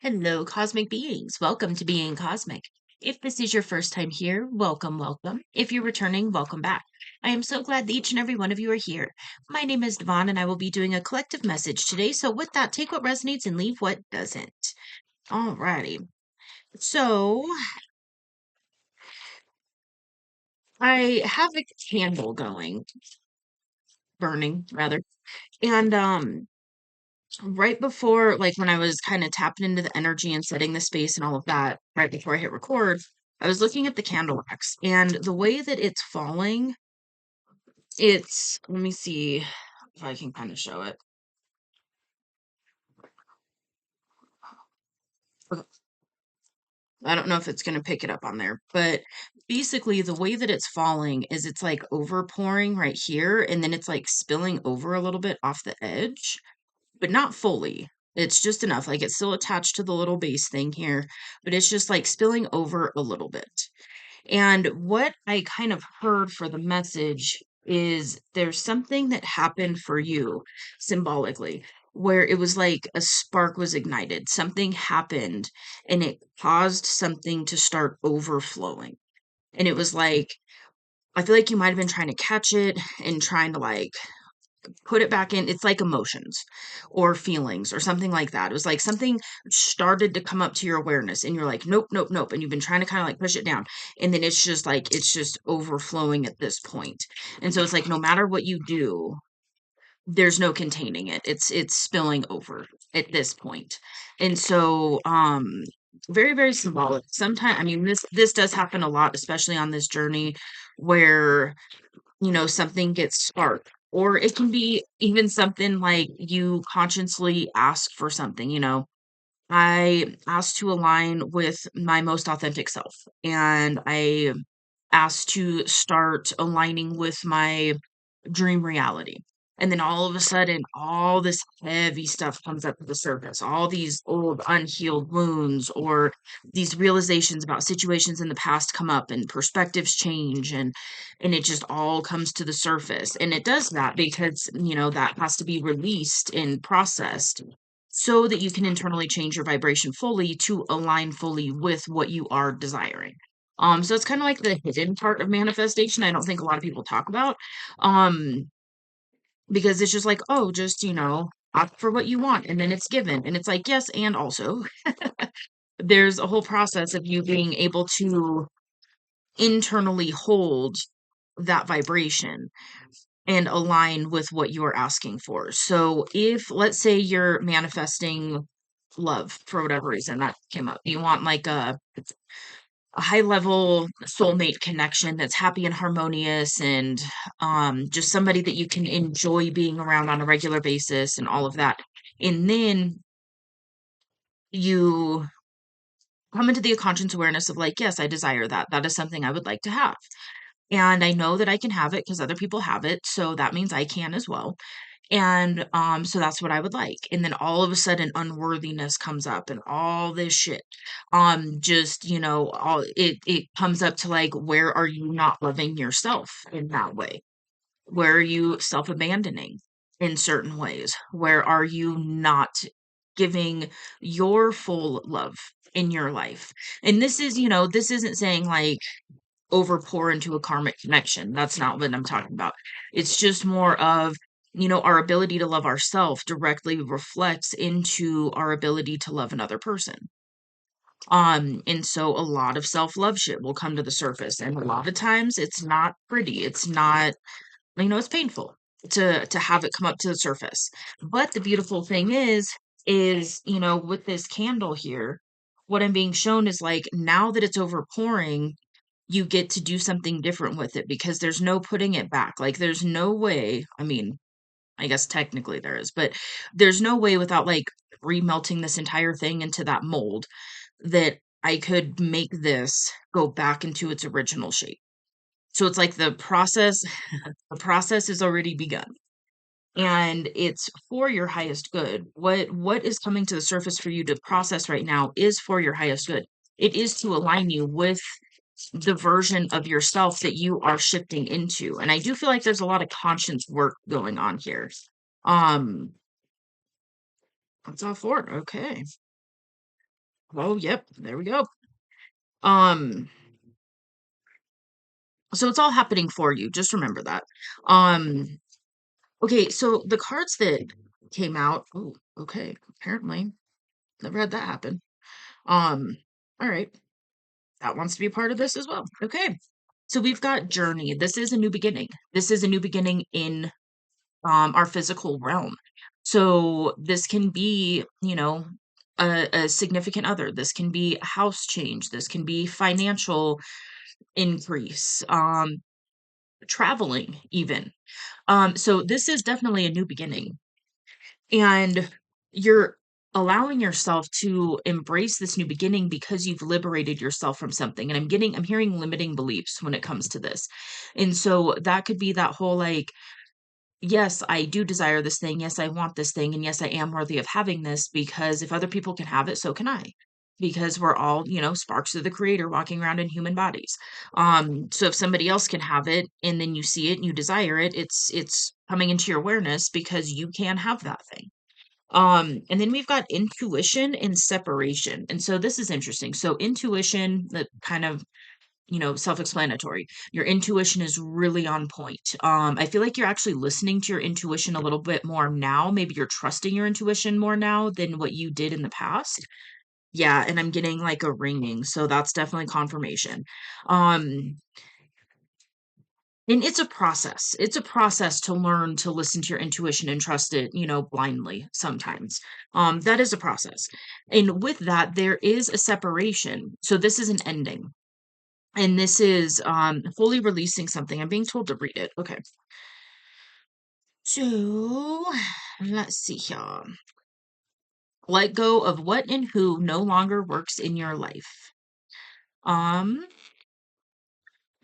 Hello, cosmic beings. Welcome to Being Cosmic. If this is your first time here, welcome, welcome. If you're returning, welcome back. I am so glad that each and every one of you are here. My name is Devon, and I will be doing a collective message today. So, with that, take what resonates and leave what doesn't. Alrighty. So, I have a candle going, burning rather, and right before, like when I was kind of tapping into the energy and setting the space and all of that, right before I hit record, I was looking at the candle wax and the way that it's falling, let me see if I can kind of show it. Okay, I don't know if it's going to pick it up on there, but basically the way that it's falling is it's like over pouring right here and then it's like spilling over a little bit off the edge, but not fully. It's just enough. Like it's still attached to the little base thing here, but it's just like spilling over a little bit. And what I kind of heard for the message is there's something that happened for you symbolically where it was like a spark was ignited. Something happened and it caused something to start overflowing. And it was like, I feel like you might have been trying to catch it and trying to like put it back in. It's like emotions or feelings or something like that. It was like something started to come up to your awareness and you're like, nope, nope, nope. And you've been trying to kind of like push it down. And then it's just like, it's just overflowing at this point. And so it's like, no matter what you do, there's no containing it. It's spilling over at this point. And so, very, very symbolic. Sometimes, I mean, this does happen a lot, especially on this journey where something gets sparked. Or it can be even something like you consciously ask for something, I asked to align with my most authentic self. And I asked to start aligning with my dream reality. And then all of a sudden, all this heavy stuff comes up to the surface, all these old unhealed wounds or these realizations about situations in the past come up and perspectives change and it just all comes to the surface. And it does that because, that has to be released and processed so that you can internally change your vibration fully to align fully with what you are desiring. So it's kind of like the hidden part of manifestation. I don't think a lot of people talk about. Um, because it's just like, oh, just, opt for what you want and then it's given. And it's like, yes, and also there's a whole process of you being able to internally hold that vibration and align with what you're asking for. So if let's say you're manifesting love for whatever reason that came up, you want like a high level soulmate connection that's happy and harmonious and just somebody that you can enjoy being around on a regular basis and all of that. And then you come into the conscious awareness of like, yes, I desire that. That is something I would like to have. And I know that I can have it because other people have it. So that means I can as well. And so that's what I would like. And then all of a sudden unworthiness comes up and all this shit. Just, all it comes up to like, where are you not loving yourself in that way? Where are you self-abandoning in certain ways? Where are you not giving your full love in your life? And this is, this isn't saying like overpour into a karmic connection. That's not what I'm talking about. It's just more of, our ability to love ourselves directly reflects into our ability to love another person. And so a lot of self-love shit will come to the surface. And a lot of times it's not pretty. It's not, it's painful to have it come up to the surface. But the beautiful thing is, with this candle here, what I'm being shown is like now that it's overpouring, you get to do something different with it because there's no putting it back. Like there's no way, I mean, I guess technically there is, but there's no way without like remelting this entire thing into that mold that I could make this go back into its original shape. So it's like the process is already begun and it's for your highest good. What is coming to the surface for you to process right now is for your highest good. It is to align you with the version of yourself that you are shifting into. And I do feel like there's a lot of conscience work going on here. Um, that's all for it. Okay. Oh, yep, there we go. Um, so it's all happening for you. Just remember that. Um, okay, so the cards that came out, oh, okay, apparently never had that happen. Um, all right, that wants to be a part of this as well. Okay. So we've got journey. This is a new beginning. This is a new beginning in our physical realm. So this can be, a significant other. This can be a house change. This can be financial increase, traveling even. So this is definitely a new beginning. And you're allowing yourself to embrace this new beginning because you've liberated yourself from something. And I'm hearing limiting beliefs when it comes to this. And so that could be that whole like, yes, I do desire this thing. Yes, I want this thing. And yes, I am worthy of having this because if other people can have it, so can I. Because we're all, sparks of the creator walking around in human bodies. So if somebody else can have it and then you see it and you desire it, it's coming into your awareness because you can have that thing. And then we've got intuition and separation. And so this is interesting. So intuition, that kind of, self-explanatory. Your intuition is really on point. I feel like you're actually listening to your intuition a little bit more now. Maybe you're trusting your intuition more now than what you did in the past. Yeah, and I'm getting like a ringing, so that's definitely confirmation. Um, and it's a process. It's a process to learn to listen to your intuition and trust it, blindly sometimes. That is a process. And with that, there is a separation. So this is an ending. And this is fully releasing something. I'm being told to read it. Okay. So let's see here. Let go of what and who no longer works in your life. Um,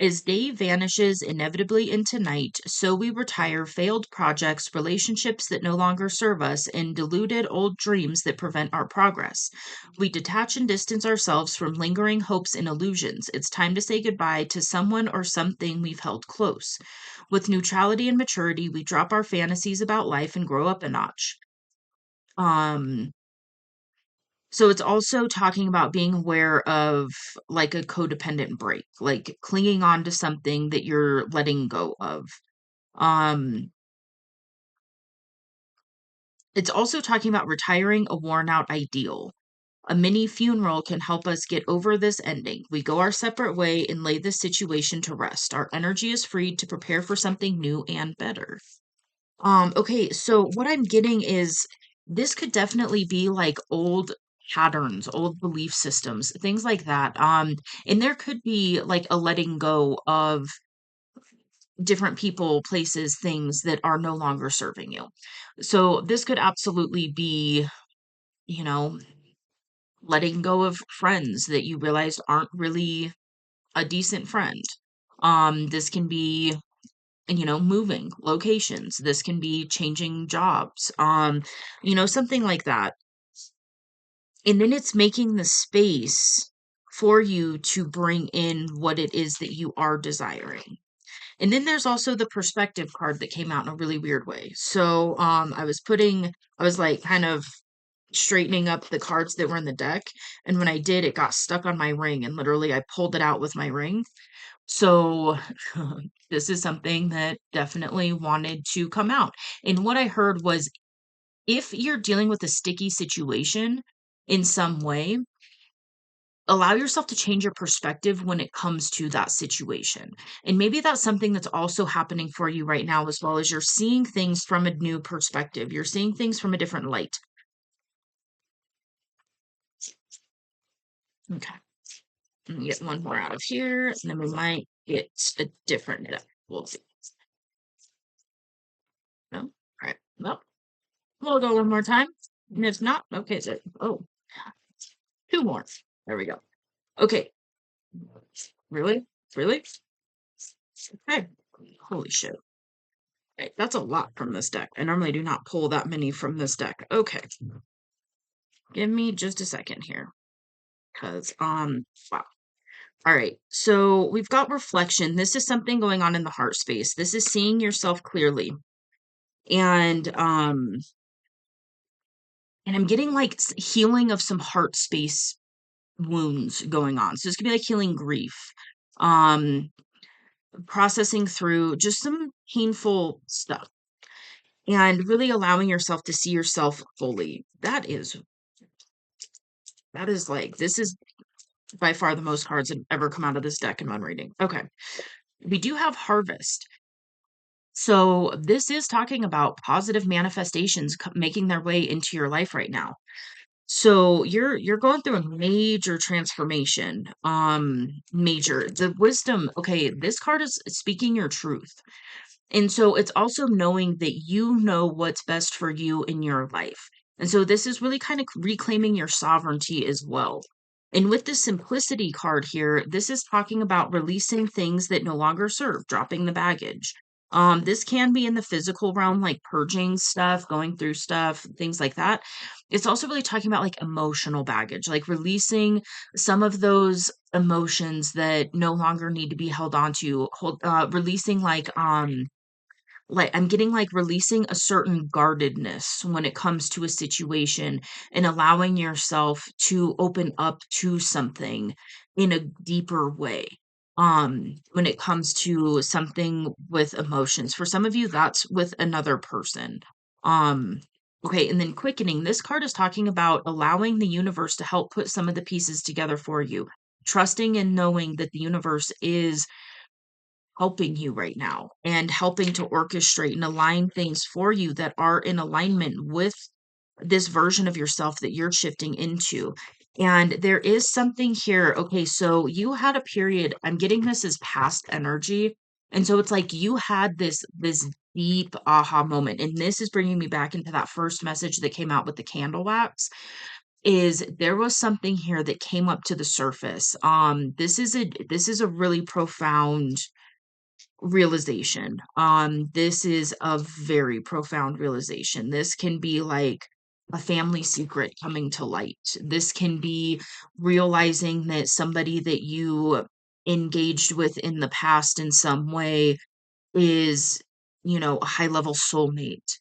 As day vanishes inevitably into night, so we retire failed projects, relationships that no longer serve us, and deluded old dreams that prevent our progress. We detach and distance ourselves from lingering hopes and illusions. It's time to say goodbye to someone or something we've held close. With neutrality and maturity, we drop our fantasies about life and grow up a notch. Um, so it's also talking about being aware of like a codependent break, like clinging on to something that you're letting go of. Um, it's also talking about retiring a worn out ideal. A mini funeral can help us get over this ending. We go our separate way and lay this situation to rest. Our energy is freed to prepare for something new and better. Okay, so what I'm getting is this could definitely be like old patterns, old belief systems, things like that. And there could be like a letting go of different people, places, things that are no longer serving you. So this could absolutely be, you know, letting go of friends that you realized aren't really a decent friend. This can be moving locations. This can be changing jobs, something like that. And then it's making the space for you to bring in what it is that you are desiring. And then there's also the perspective card that came out in a really weird way. So, I was like kind of straightening up the cards that were in the deck. And when I did, it got stuck on my ring and literally I pulled it out with my ring. So this is something that definitely wanted to come out. And what I heard was if you're dealing with a sticky situation in some way, allow yourself to change your perspective when it comes to that situation. And maybe that's something that's also happening for you right now, as well as you're seeing things from a new perspective. You're seeing things from a different light. Okay. Let me get one more out of here, and then we might get a different deck. We'll see. No? All right. Well, we'll go one more time. And if not, okay, so two more. There we go. Okay. Really? Really? Okay. Holy shit. Okay, that's a lot from this deck. I normally do not pull that many from this deck. Okay. Give me just a second here. Cause wow. All right. So we've got reflection. This is something going on in the heart space. This is seeing yourself clearly. And I'm getting like healing of some heart space wounds going on. So this could be like healing grief, um, processing through just some painful stuff and really allowing yourself to see yourself fully. That is like, this is by far the most cards that ever come out of this deck in one reading. Okay. We do have Harvest. So this is talking about positive manifestations making their way into your life right now. So you're going through a major transformation. Major. The wisdom, okay, this card is speaking your truth. And so it's also knowing that you know what's best for you in your life. And so this is really kind of reclaiming your sovereignty as well. And with the simplicity card here, this is talking about releasing things that no longer serve, dropping the baggage. This can be in the physical realm, like purging stuff, going through stuff, things like that. It's also really talking about like emotional baggage, like releasing some of those emotions that no longer need to be held on to, releasing like I'm getting like releasing a certain guardedness when it comes to a situation and allowing yourself to open up to something in a deeper way. When it comes to something with emotions. For some of you, that's with another person. Um, okay, and then quickening. This card is talking about allowing the universe to help put some of the pieces together for you. Trusting and knowing that the universe is helping you right now and helping to orchestrate and align things for you that are in alignment with this version of yourself that you're shifting into. And there is something here. Okay, so you had a period, I'm getting this as past energy. And so it's like you had this deep aha moment. And this is bringing me back into that first message that came out with the candle wax is there was something here that came up to the surface. This is a really profound realization. This is a very profound realization. This can be like a family secret coming to light. This can be realizing that somebody that you engaged with in the past in some way is, a high level soulmate.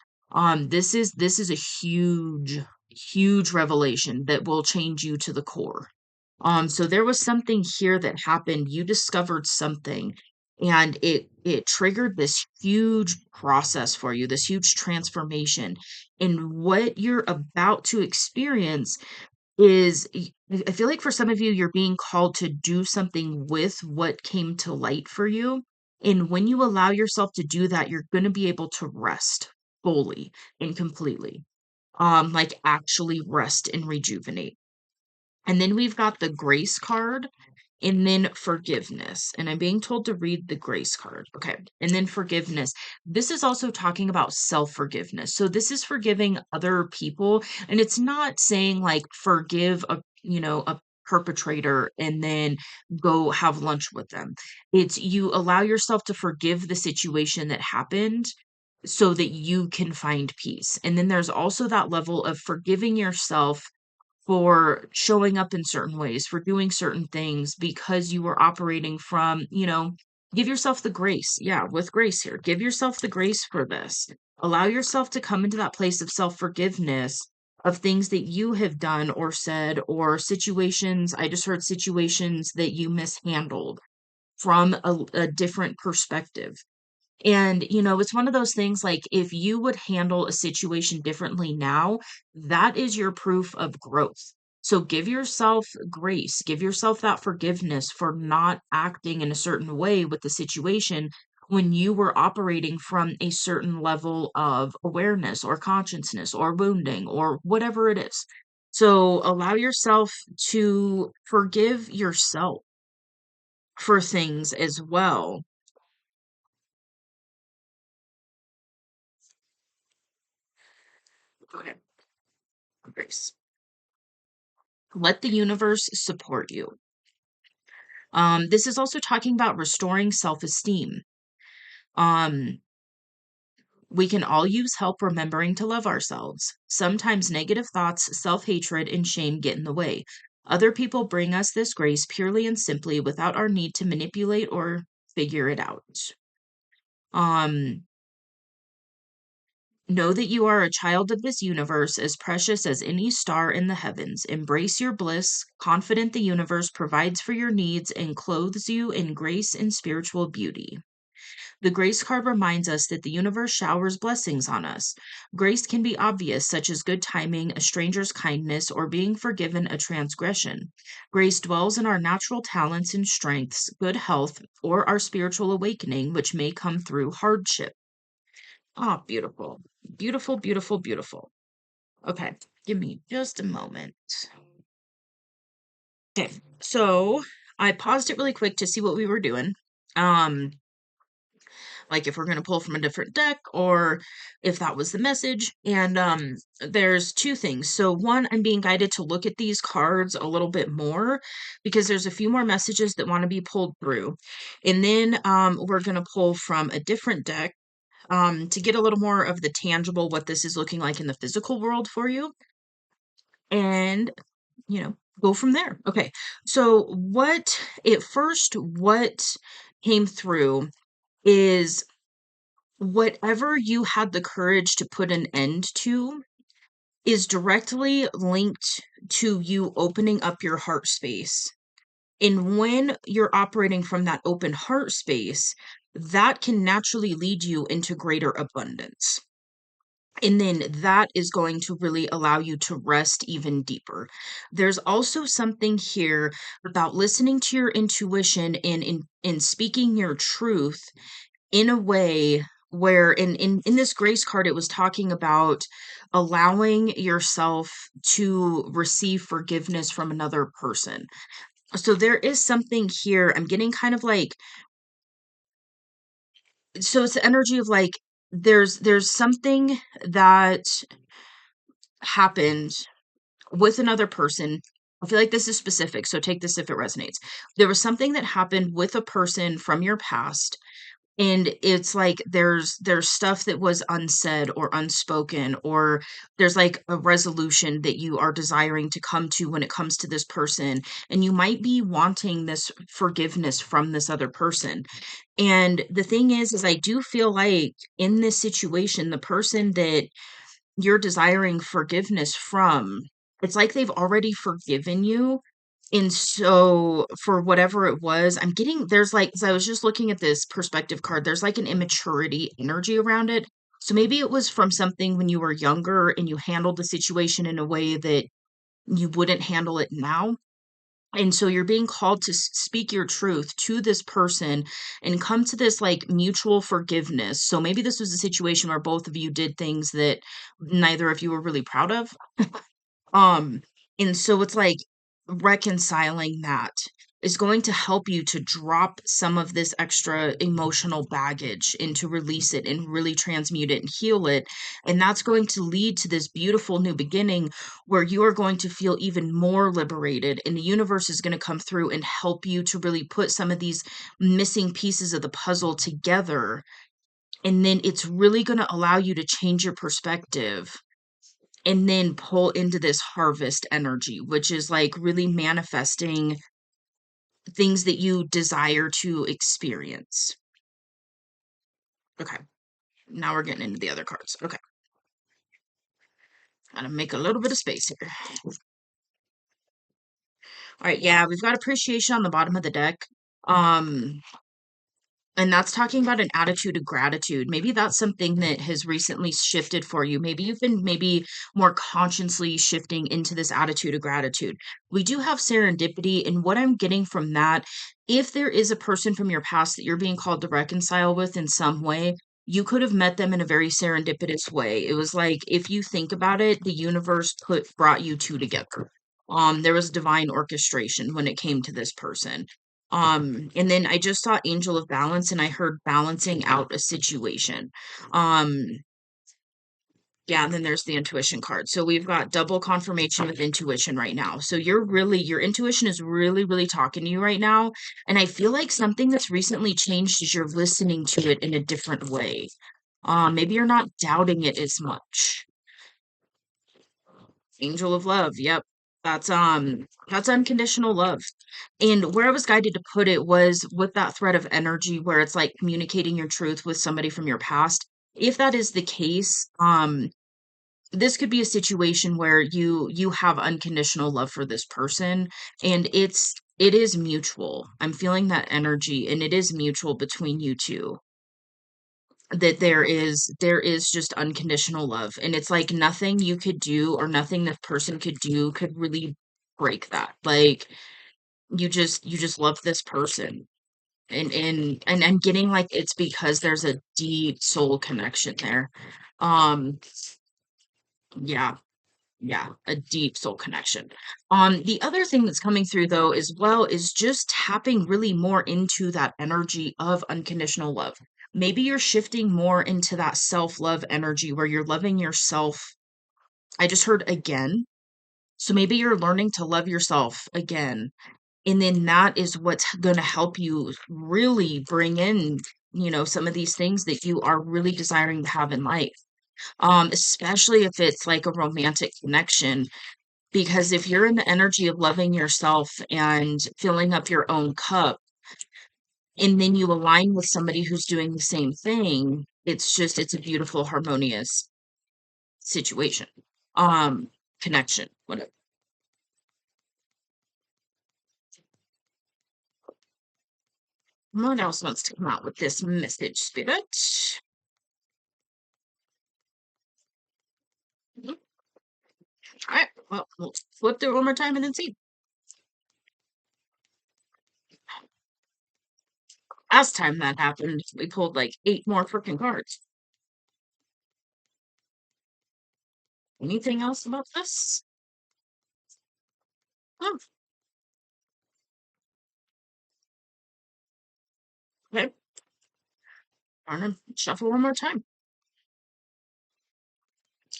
This is a huge revelation that will change you to the core. So there was something here that happened. You discovered something and it triggered this huge process for you, this huge transformation. And what you're about to experience is I feel like for some of you, you're being called to do something with what came to light for you. And when you allow yourself to do that, you're going to be able to rest fully and completely. Like actually rest and rejuvenate. And then we've got the grace card and then forgiveness. And I'm being told to read the grace card. Okay. And then forgiveness. This is also talking about self forgiveness. So this is forgiving other people. And it's not saying like forgive a perpetrator and then go have lunch with them. It's you allow yourself to forgive the situation that happened so that you can find peace. And then there's also that level of forgiving yourself for showing up in certain ways, for doing certain things because you were operating from, give yourself the grace. Yeah, with grace here. Give yourself the grace for this. Allow yourself to come into that place of self forgiveness of things that you have done or said, or situations. I just heard situations that you mishandled from a different perspective. And, it's one of those things like if you would handle a situation differently now, that is your proof of growth. So give yourself grace, give yourself that forgiveness for not acting in a certain way with the situation when you were operating from a certain level of awareness or consciousness or wounding or whatever it is. So allow yourself to forgive yourself for things as well. Okay, grace. Let the universe support you. This is also talking about restoring self-esteem. Um, we can all use help remembering to love ourselves. Sometimes negative thoughts, self-hatred, and shame get in the way. Other people bring us this grace purely and simply without our need to manipulate or figure it out. Um, Know that you are a child of this universe, as precious as any star in the heavens. Embrace your bliss, confident the universe provides for your needs and clothes you in grace and spiritual beauty. The grace card reminds us that the universe showers blessings on us. Grace can be obvious, such as good timing, a stranger's kindness, or being forgiven a transgression. Grace dwells in our natural talents and strengths, good health, or our spiritual awakening, which may come through hardship. Ah, beautiful. Beautiful, beautiful, beautiful. Okay, give me just a moment. Okay, so I paused it really quick to see what we were doing. Um, like if we're going to pull from a different deck or if that was the message. And there's two things. So one, I'm being guided to look at these cards a little bit more because there's a few more messages that want to be pulled through. And then we're going to pull from a different deck to get a little more of the tangible, what this is looking like in the physical world for you. And, go from there. Okay. So what came through is whatever you had the courage to put an end to is directly linked to you opening up your heart space. And when you're operating from that open heart space, that can naturally lead you into greater abundance. And then that is going to really allow you to rest even deeper. There's also something here about listening to your intuition and in speaking your truth in a way where in this grace card it was talking about allowing yourself to receive forgiveness from another person. So there is something here. I'm getting kind of like, so it's the energy of like there's something that happened with another person. I feel like this is specific, so take this if it resonates. There was something that happened with a person from your past, and it's like there's stuff that was unsaid or unspoken, or there's like a resolution that you are desiring to come to when it comes to this person, and you might be wanting this forgiveness from this other person. And the thing is I do feel like in this situation, the person that you're desiring forgiveness from, it's like they've already forgiven you. And so for whatever it was, I'm getting there's like, so I was just looking at this perspective card, there's like an immaturity energy around it. So maybe it was from something when you were younger and you handled the situation in a way that you wouldn't handle it now. And so you're being called to speak your truth to this person and come to this like mutual forgiveness. So maybe this was a situation where both of you did things that neither of you were really proud of. Um, and so it's like reconciling that is going to help you to drop some of this extra emotional baggage and to release it and really transmute it and heal it. And that's going to lead to this beautiful new beginning where you are going to feel even more liberated. And the universe is going to come through and help you to really put some of these missing pieces of the puzzle together. And then it's really going to allow you to change your perspective and then pull into this harvest energy, which is like really manifesting things that you desire to experience. Okay, now we're getting into the other cards. Okay, gotta make a little bit of space here. All right, yeah, we've got appreciation on the bottom of the deck. Um, And that's talking about an attitude of gratitude. Maybe that's something that has recently shifted for you. Maybe you've been maybe more consciously shifting into this attitude of gratitude. We do have serendipity, and what I'm getting from that, if there is a person from your past that you're being called to reconcile with in some way, you could have met them in a very serendipitous way. It was like if you think about it, the universe brought you two together. There was divine orchestration when it came to this person. And then I just saw Angel of Balance and I heard balancing out a situation. Um, yeah, and then there's the intuition card. So we've got double confirmation with intuition right now. So your intuition is really, really talking to you right now. And I feel like something that's recently changed is you're listening to it in a different way. Maybe you're not doubting it as much. Angel of love. Yep. That's unconditional love. And where I was guided to put it was with that thread of energy where it's like communicating your truth with somebody from your past. if that is the case, this could be a situation where you have unconditional love for this person, and it is mutual. I'm feeling that energy, and it is mutual between you two, that there is just unconditional love, and it's like nothing you could do or nothing this person could do could really break that. Like, you just love this person, and I'm getting like it's because there's a deep soul connection there. Um, yeah, yeah, a deep soul connection. The other thing that's coming through though as well is just tapping really more into that energy of unconditional love. Maybe you're shifting more into that self-love energy where you're loving yourself. I just heard again. So maybe you're learning to love yourself again. And then that is what's going to help you really bring in, some of these things that you are really desiring to have in life. Especially if it's like a romantic connection, because if you're in the energy of loving yourself and filling up your own cup, and then you align with somebody who's doing the same thing, it's a beautiful, harmonious situation. Um, Connection, whatever. What else wants to come out with this message, Spirit? Mhm. All right, well, we'll flip through it one more time and then see. Last time that happened, we pulled like 8 more freaking cards. Anything else about this? Oh, okay. I'm gonna shuffle one more time.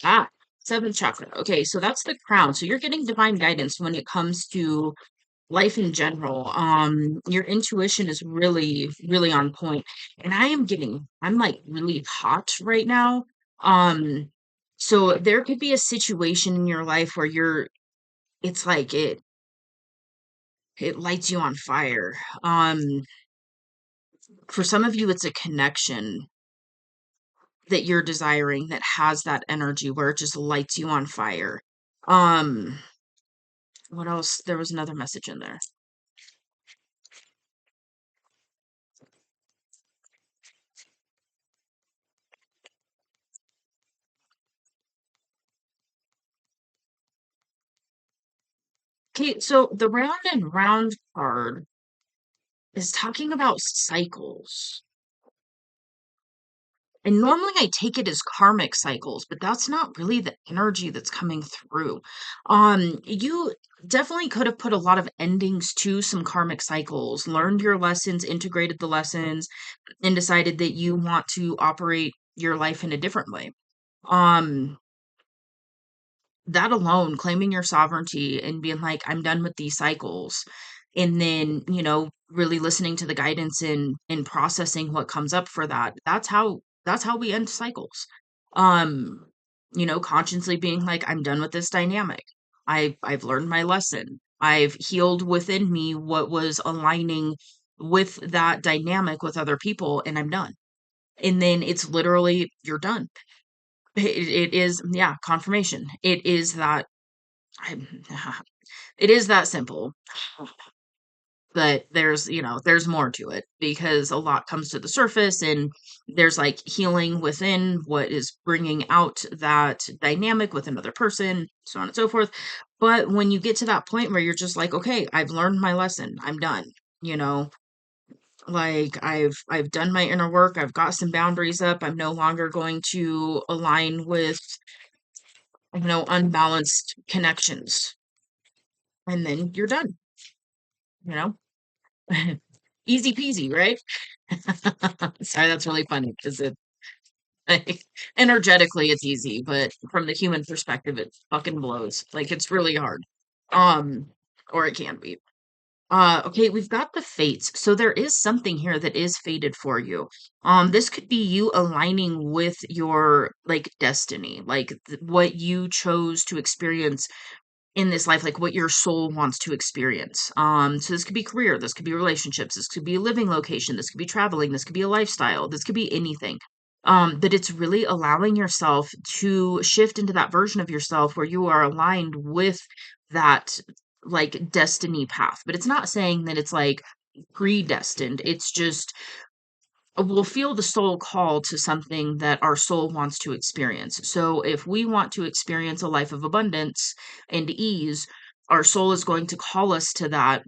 Ah, seventh chakra. Okay, so that's the crown. So you're getting divine guidance when it comes to life in general. Your intuition is really, really on point. And I'm like really hot right now. Um, so there could be a situation in your life where it's like it lights you on fire. For some of you, it's a connection that you're desiring that has that energy where it just lights you on fire. Um, what else? There was another message in there. Okay, so the round and round card is talking about cycles. And normally I take it as karmic cycles, but that's not really the energy that's coming through. You definitely could have put a lot of endings to some karmic cycles, learned your lessons, integrated the lessons, and decided that you want to operate your life in a different way. Um, that alone, claiming your sovereignty and being like, I'm done with these cycles. And then, really listening to the guidance and processing what comes up for that. That's how we end cycles. Um, consciously being like, I'm done with this dynamic. I've learned my lesson. I've healed within me what was aligning with that dynamic with other people, and I'm done. And then it's literally, you're done. It is, yeah, confirmation. It is that I'm it is that simple, but there's more to it because a lot comes to the surface, and there's like healing within what is bringing out that dynamic with another person, so on and so forth. But when you get to that point where you're just like, okay, I've learned my lesson, I'm done, you know, like I've done my inner work, I've got some boundaries up, I'm no longer going to align with, unbalanced connections, and then you're done, you know? Easy peasy, right? Sorry, that's really funny because like, energetically it's easy, but from the human perspective, it fucking blows. Like it's really hard. Um, or it can be. Okay, we've got the fates. So there is something here that is fated for you. This could be you aligning with your like destiny, like what you chose to experience in this life, like what your soul wants to experience. So this could be career, this could be relationships, this could be a living location, this could be traveling, this could be a lifestyle, this could be anything. But it's really allowing yourself to shift into that version of yourself where you are aligned with that like destiny path. But it's not saying that it's like predestined. It's just we'll feel the soul call to something that our soul wants to experience. So if we want to experience a life of abundance and ease, our soul is going to call us to that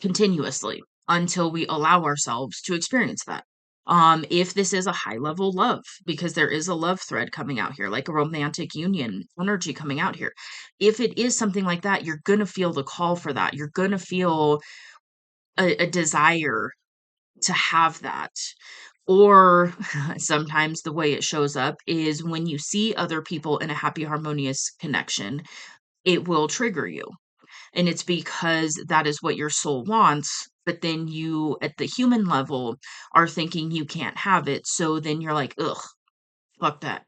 continuously until we allow ourselves to experience that. If this is a high level love, because there is a love thread coming out here, like a romantic union energy coming out here. If it is something like that, you're going to feel the call for that. You're going to feel a desire to have that. Or sometimes the way it shows up is when you see other people in a happy, harmonious connection, it will trigger you. And it's because that is what your soul wants. But then you, at the human level, are thinking you can't have it. So then you're like, ugh, fuck that.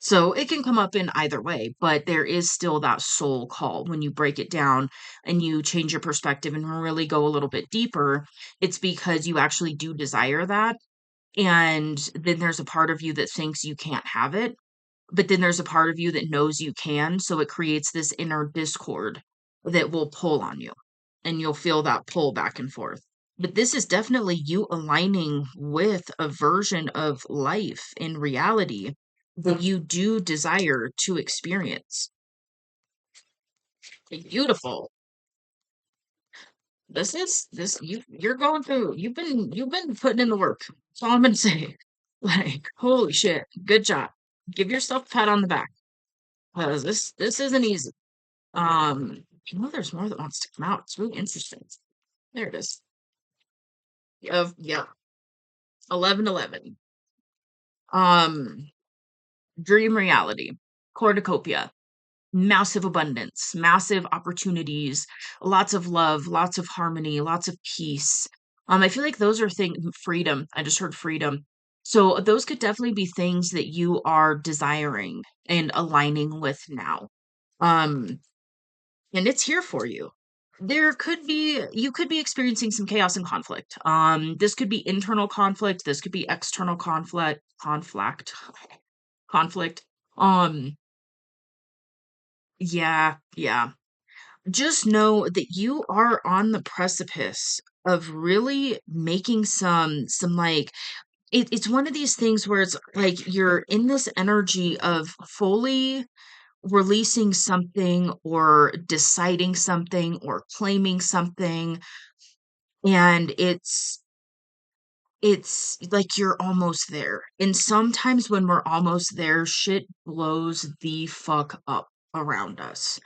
So it can come up in either way, but there is still that soul call when you break it down and you change your perspective and really go a little bit deeper. It's because you actually do desire that. And then there's a part of you that thinks you can't have it, but then there's a part of you that knows you can. So it creates this inner discord that will pull on you and you'll feel that pull back and forth. But this is definitely you aligning with a version of life in reality that you do desire to experience. Beautiful. You're going through you've been putting in the work. That's all I'm gonna say. Like, holy shit, good job. Give yourself a pat on the back. Because this isn't easy. There's more that wants to come out. It's really interesting. There it is. Yeah, 1111. Um, dream reality, cornucopia, massive abundance, massive opportunities, lots of love, lots of harmony, lots of peace. I feel like those are things, freedom. I just heard freedom. So those could definitely be things that you are desiring and aligning with now. Um, and it's here for you. You could be experiencing some chaos and conflict. This could be internal conflict, this could be external conflict. Um, yeah. Just know that you are on the precipice of really making some like it's one of these things where it's like you're in this energy of fully releasing something or deciding something or claiming something, and it's like you're almost there. And sometimes when we're almost there, shit blows the fuck up around us.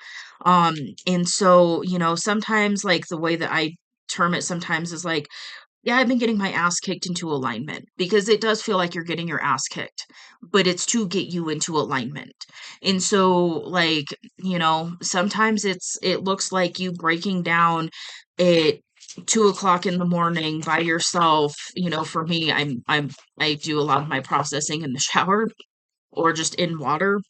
Um, and so, sometimes like the way that I term it sometimes is like, yeah, I've been getting my ass kicked into alignment because it does feel like you're getting your ass kicked, but it's to get you into alignment. And so, like, sometimes it looks like you breaking down at 2 o'clock in the morning by yourself. For me, I do a lot of my processing in the shower or just in water.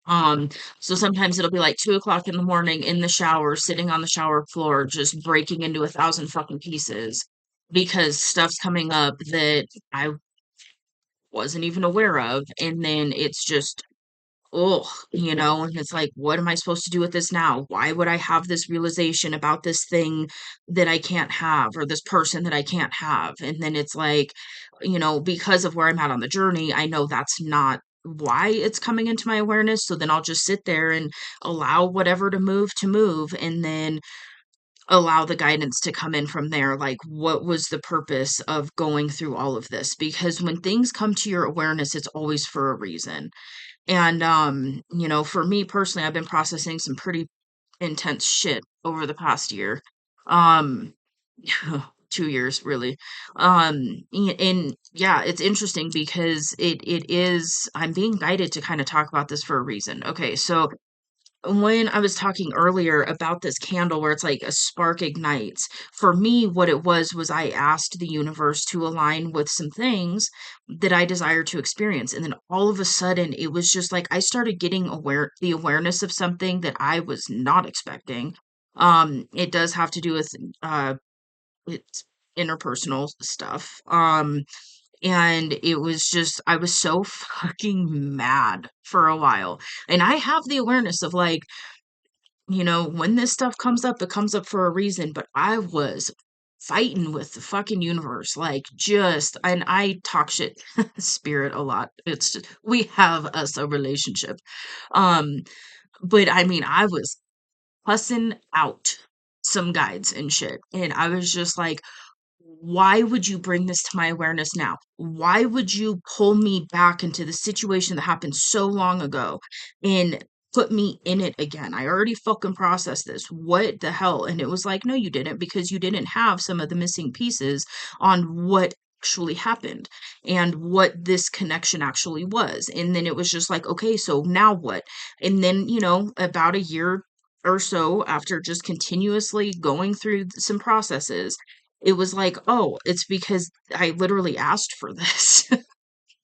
Um, so sometimes it'll be like 2 o'clock in the morning in the shower, sitting on the shower floor, just breaking into a thousand fucking pieces because stuff's coming up that I wasn't even aware of. And then it's just, oh, and it's like, what am I supposed to do with this now? Why would I have this realization about this thing that I can't have or this person that I can't have? And then it's like, because of where I'm at on the journey, I know that's not why it's coming into my awareness. So then I'll just sit there and allow whatever to move and then allow the guidance to come in from there. Like, what was the purpose of going through all of this? Because when things come to your awareness, it's always for a reason. And, for me personally, I've been processing some pretty intense shit over the past year. Um, 2 years really. And yeah, it's interesting because it is, I'm being guided to kind of talk about this for a reason. Okay, so when I was talking earlier about this candle where it's like a spark ignites, for me, what it was I asked the universe to align with some things that I desire to experience. And then all of a sudden, it was just like I started getting the awareness of something that I was not expecting. It does have to do with it's interpersonal stuff. And it was just, I was so fucking mad for a while. And I have the awareness of like, when this stuff comes up, it comes up for a reason. But I was fighting with the fucking universe, like and I talk shit spirit a lot. It's just, we have us a relationship. Um, but I mean, I was cussing out some guides and shit. And I was just like, why would you bring this to my awareness now? Why would you pull me back into the situation that happened so long ago and put me in it again? I already fucking processed this. What the hell? And it was like, no, you didn't, because you didn't have some of the missing pieces on what actually happened and what this connection actually was. And then it was just like, okay, so now what? And then, about a year or so after just continuously going through some processes, it was like, "Oh, it's because I literally asked for this."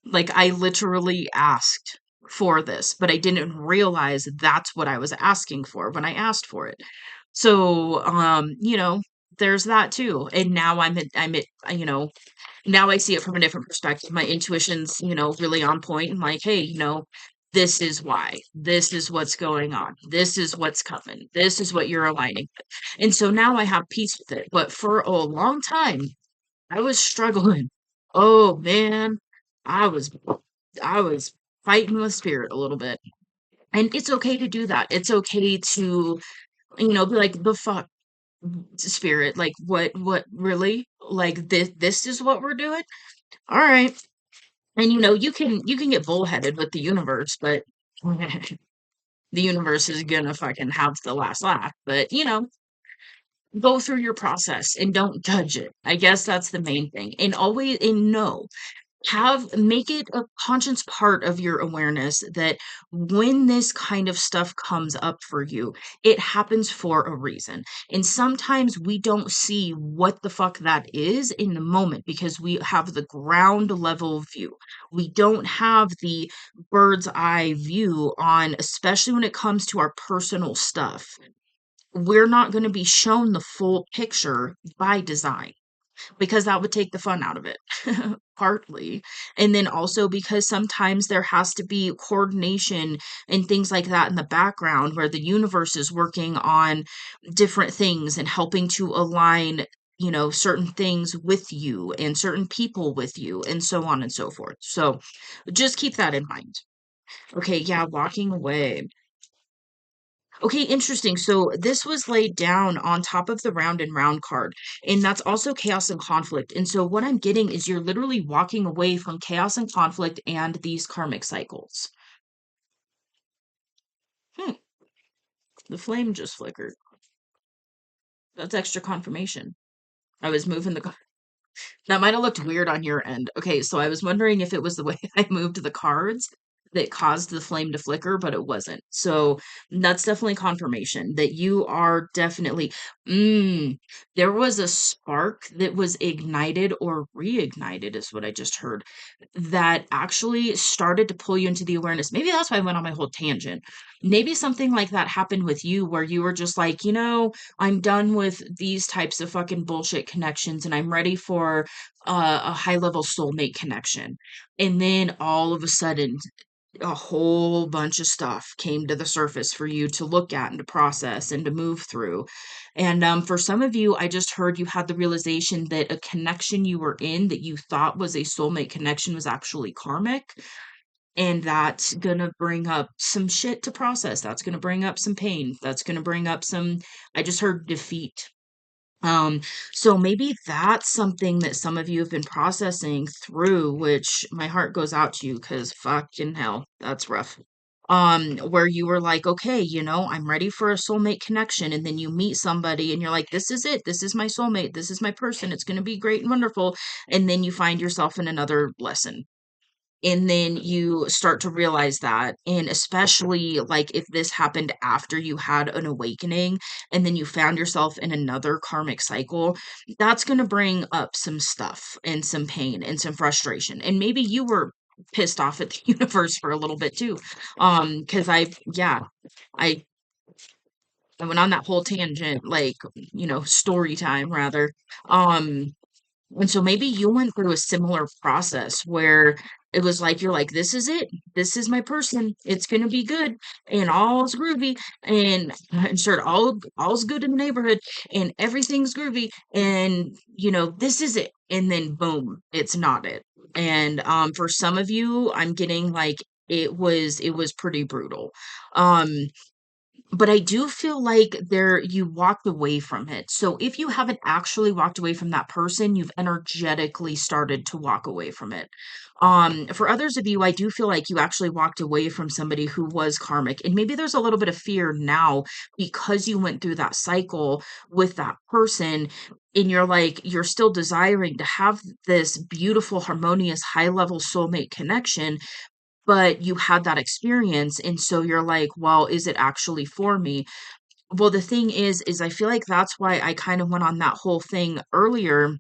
Like, I literally asked for this, but I didn't realize that's what I was asking for when I asked for it. So, there's that too. And now now I see it from a different perspective. My intuition's, really on point. I'm like, hey, this is why. This is what's going on. This is what's coming. This is what you're aligning with. And so now I have peace with it. But for a long time, I was struggling. Oh man, I was I was fighting with spirit a little bit. And it's okay to do that. It's okay to, be like, the fuck, spirit, like what really? Like this is what we're doing? All right. And you can get bullheaded with the universe, but the universe is gonna fucking have the last laugh. But go through your process and don't judge it. I guess that's the main thing. And always and know make it a conscious part of your awareness that when this kind of stuff comes up for you, it happens for a reason. And sometimes we don't see what the fuck that is in the moment because we have the ground level view. We don't have the bird's eye view on, especially when it comes to our personal stuff. We're not going to be shown the full picture by design because that would take the fun out of it, partly. And then also because sometimes there has to be coordination and things like that in the background where the universe is working on different things and helping to align, certain things with you and certain people with you and so on and so forth. So just keep that in mind. Okay, yeah, walking away. Okay, interesting. So this was laid down on top of the round and round card, and that's also chaos and conflict. And so what I'm getting is you're literally walking away from chaos and conflict and these karmic cycles. Hmm, the flame just flickered. That's extra confirmation. I was moving the That might have looked weird on your end. Okay, so I was wondering if it was the way I moved the cards that caused the flame to flicker, but it wasn't. So that's definitely confirmation that you are definitely, mm, there was a spark that was ignited or reignited, is what I just heard, that actually started to pull you into the awareness. Maybe that's why I went on my whole tangent. Maybe something like that happened with you where you were just like, I'm done with these types of fucking bullshit connections and I'm ready for a high level soulmate connection. And then all of a sudden, a whole bunch of stuff came to the surface for you to look at and to process and to move through. And for some of you, I just heard you had the realization that a connection you were in that you thought was a soulmate connection was actually karmic. And that's gonna bring up some shit to process. That's gonna bring up some pain. That's gonna bring up some, I just heard defeat. Um, so maybe that's something that some of you have been processing through, which my heart goes out to you because fucking hell, that's rough. Where you were like, okay, I'm ready for a soulmate connection, and then you meet somebody and you're like, this is it, this is my soulmate, this is my person, it's gonna be great and wonderful, and then you find yourself in another lesson and then you start to realize that, and especially like if this happened after you had an awakening and then you found yourself in another karmic cycle, that's going to bring up some stuff and some pain and some frustration, and maybe you were pissed off at the universe for a little bit too, because I I went on that whole tangent, like, story time rather. um And so maybe you went through a similar process where it was like, you're like, this is it. This is my person. It's gonna be good and all's groovy and sure all's good in the neighborhood and everything's groovy and this is it. And then boom, it's not it. And for some of you, I'm getting like it was pretty brutal. Um but I do feel like you walked away from it. So if you haven't actually walked away from that person, you've energetically started to walk away from it. For others of you, I do feel like you actually walked away from somebody who was karmic. And maybe there's a little bit of fear now because you went through that cycle with that person. And you're still desiring to have this beautiful, harmonious, high level soulmate connection, but you had that experience, and so you're like, "Well, is it actually for me?" Well, the thing is I feel like that's why I kind of went on that whole thing earlier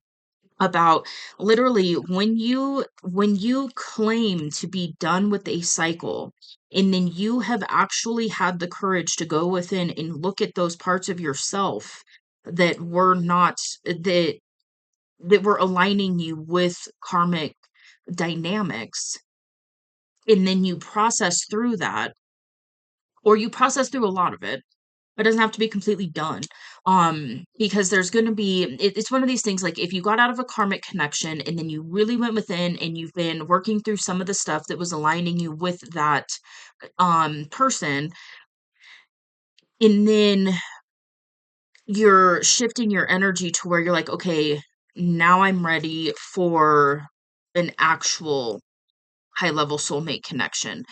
about literally when you claim to be done with a cycle, and then you have actually had the courage to go within and look at those parts of yourself that were not that were aligning you with karmic dynamics, and then you process through that, or you process through a lot of it. It doesn't have to be completely done. Because there's going to be, it's one of these things like if you got out of a karmic connection and then you really went within and you've been working through some of the stuff that was aligning you with that person, and then you're shifting your energy to where you're like, okay, now I'm ready for an actual high level soulmate connection.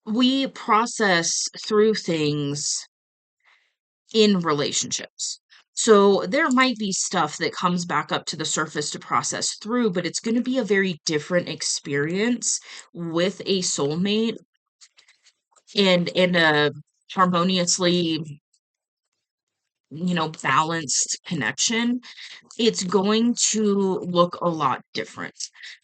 We process through things in relationships. So there might be stuff that comes back up to the surface to process through, but it's going to be a very different experience with a soulmate and a harmoniously, balanced connection. It's going to look a lot different.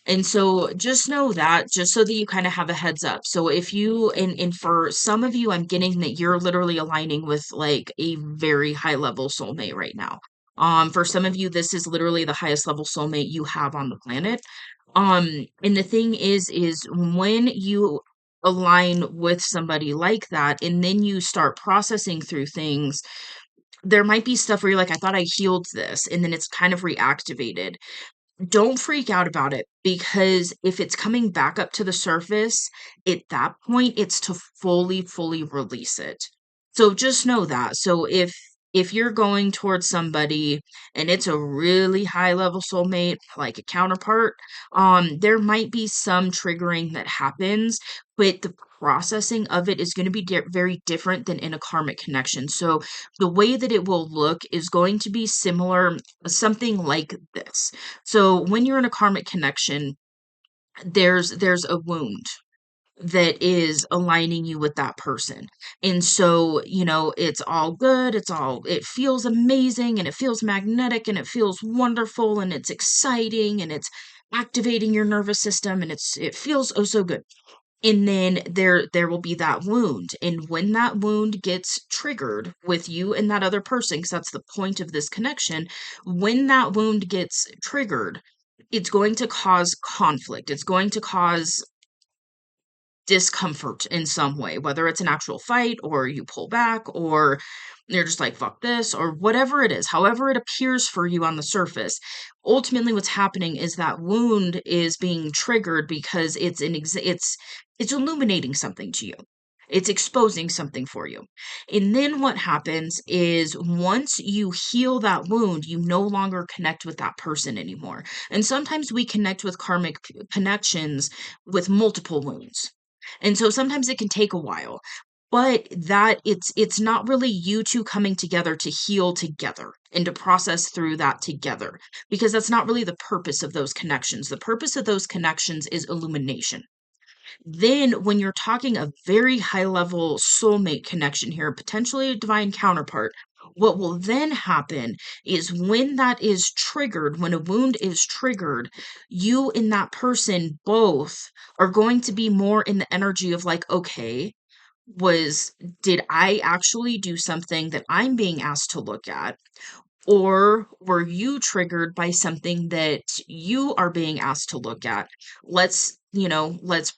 And so just know that, just so that you kind of have a heads up. So if you and for some of you, I'm getting that you're literally aligning with like a very high level soulmate right now. For some of you, this is literally the highest level soulmate you have on the planet. And the thing is when you align with somebody like that, and then you start processing through things, there might be stuff where you're like, I thought I healed this, and then it's kind of reactivated. Don't freak out about it, because if it's coming back up to the surface, at that point, it's to fully release it. So just know that. So if you're going towards somebody and it's a really high level soulmate, like a counterpart, there might be some triggering that happens, but the processing of it is going to be very different than in a karmic connection. So the way that it will look is going to be similar, something like this. So when you're in a karmic connection, there's a wound that is aligning you with that person. And so, it's all good, it feels amazing and it feels magnetic and it feels wonderful and it's exciting and it's activating your nervous system and it feels oh so good. And then there will be that wound. And when that wound gets triggered with you and that other person, because that's the point of this connection, when that wound gets triggered, it's going to cause conflict. It's going to cause discomfort in some way, whether it's an actual fight or you pull back or you're just like, fuck this, or whatever it is, however it appears for you on the surface. Ultimately, what's happening is that wound is being triggered because it's illuminating something to you. It's exposing something for you. And then what happens is once you heal that wound, you no longer connect with that person anymore. And sometimes we connect with karmic connections with multiple wounds. And so sometimes it can take a while, but that it's not really you two coming together to heal together and to process through that together, because that's not really the purpose of those connections. The purpose of those connections is illumination. Then when you're talking a very high level soulmate connection here, potentially a divine counterpart, what will then happen is when that is triggered, when a wound is triggered, you and that person both are going to be more in the energy of like, okay, did I actually do something that I'm being asked to look at? Or were you triggered by something that you are being asked to look at? Let's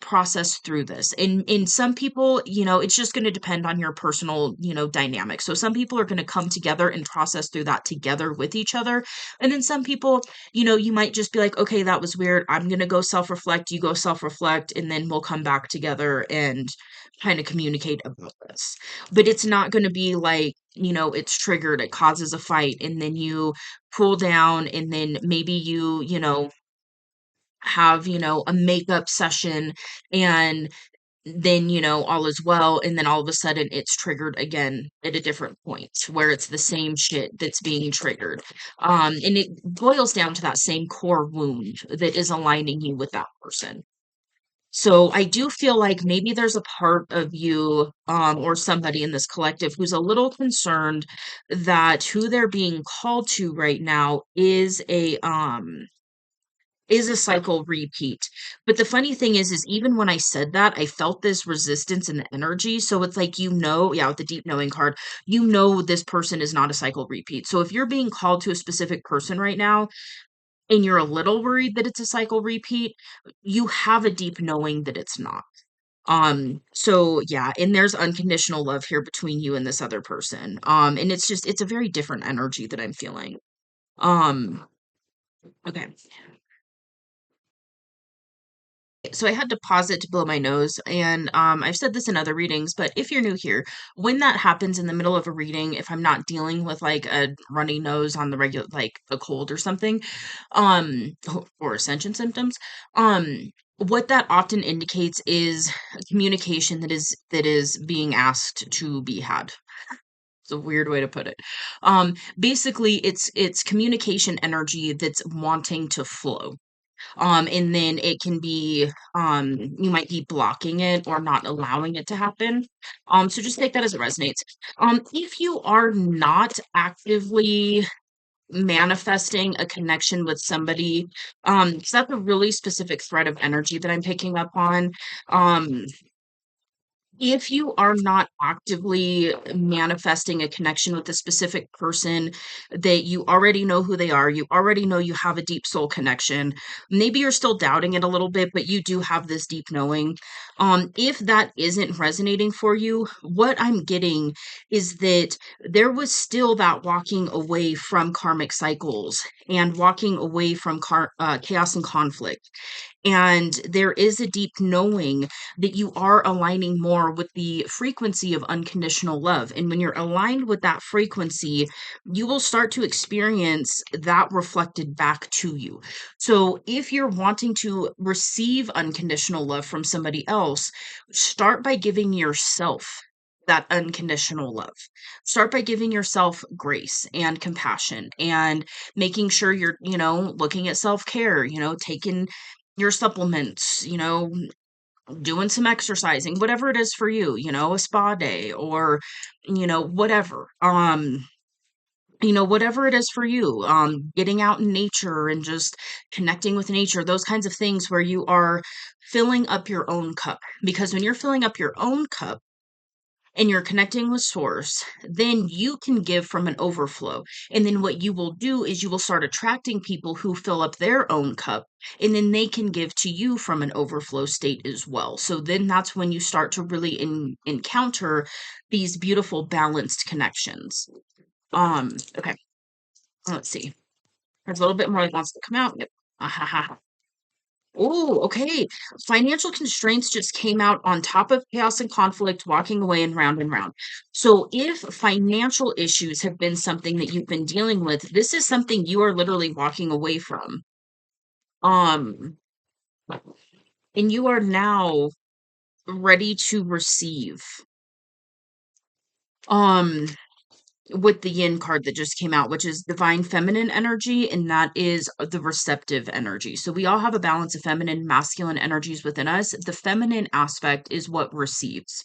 process through this. And in some people, it's just going to depend on your personal, dynamic. So some people are going to come together and process through that together with each other. And then some people, you might just be like, okay, that was weird. I'm going to go self-reflect, you go self-reflect, and then we'll come back together and kind of communicate about this. But it's not going to be like, it's triggered, it causes a fight, and then you cool down, and then maybe you have, a makeup session, and then, all is well, and then all of a sudden it's triggered again at a different point where it's the same shit that's being triggered. And it boils down to that same core wound that is aligning you with that person. So I do feel like maybe there's a part of you, or somebody in this collective who's a little concerned that who they're being called to right now is a cycle repeat. But the funny thing is even when I said that, I felt this resistance in the energy. So it's like, yeah, with the deep knowing card, this person is not a cycle repeat. So if you're being called to a specific person right now, and you're a little worried that it's a cycle repeat, you have a deep knowing that it's not. So yeah, and there's unconditional love here between you and this other person. And it's a very different energy that I'm feeling. Um, okay. So I had to pause it to blow my nose, and I've said this in other readings, but if you're new here, when that happens in the middle of a reading, if I'm not dealing with like a runny nose on the regular, like a cold or something, or ascension symptoms, what that often indicates is communication that is being asked to be had. It's a weird way to put it. Basically, it's communication energy that's wanting to flow. And then it can be, you might be blocking it or not allowing it to happen. So just take that as it resonates. If you are not actively manifesting a connection with somebody, because that's a really specific thread of energy that I'm picking up on. If you are not actively manifesting a connection with a specific person that you already know who they are, you already know you have a deep soul connection. Maybe you're still doubting it a little bit, but you do have this deep knowing. If that isn't resonating for you, what I'm getting is that there was still that walking away from karmic cycles and walking away from chaos and conflict. And there is a deep knowing that you are aligning more with the frequency of unconditional love. And when you're aligned with that frequency, you will start to experience that reflected back to you. So if you're wanting to receive unconditional love from somebody else, start by giving yourself that unconditional love. Start by giving yourself grace and compassion, and making sure you're, looking at self-care, taking your supplements, doing some exercising, whatever it is for you, a spa day, or, whatever. Whatever it is for you, getting out in nature and just connecting with nature, those kinds of things where you are filling up your own cup. Because when you're filling up your own cup, and you're connecting with source, then you can give from an overflow. And then what you will do is you will start attracting people who fill up their own cup, and then they can give to you from an overflow state as well. So then that's when you start to really encounter these beautiful balanced connections. Okay, let's see. There's a little bit more that wants to come out. Yep. Oh, okay. Financial constraints just came out on top of chaos and conflict, walking away and round and round. So, if financial issues have been something that you've been dealing with, this is something you are literally walking away from. Um, and you are now ready to receive. Um, with the yin card that just came out, which is divine feminine energy, and that is the receptive energy. So we all have a balance of feminine, masculine energies within us. The feminine aspect is what receives.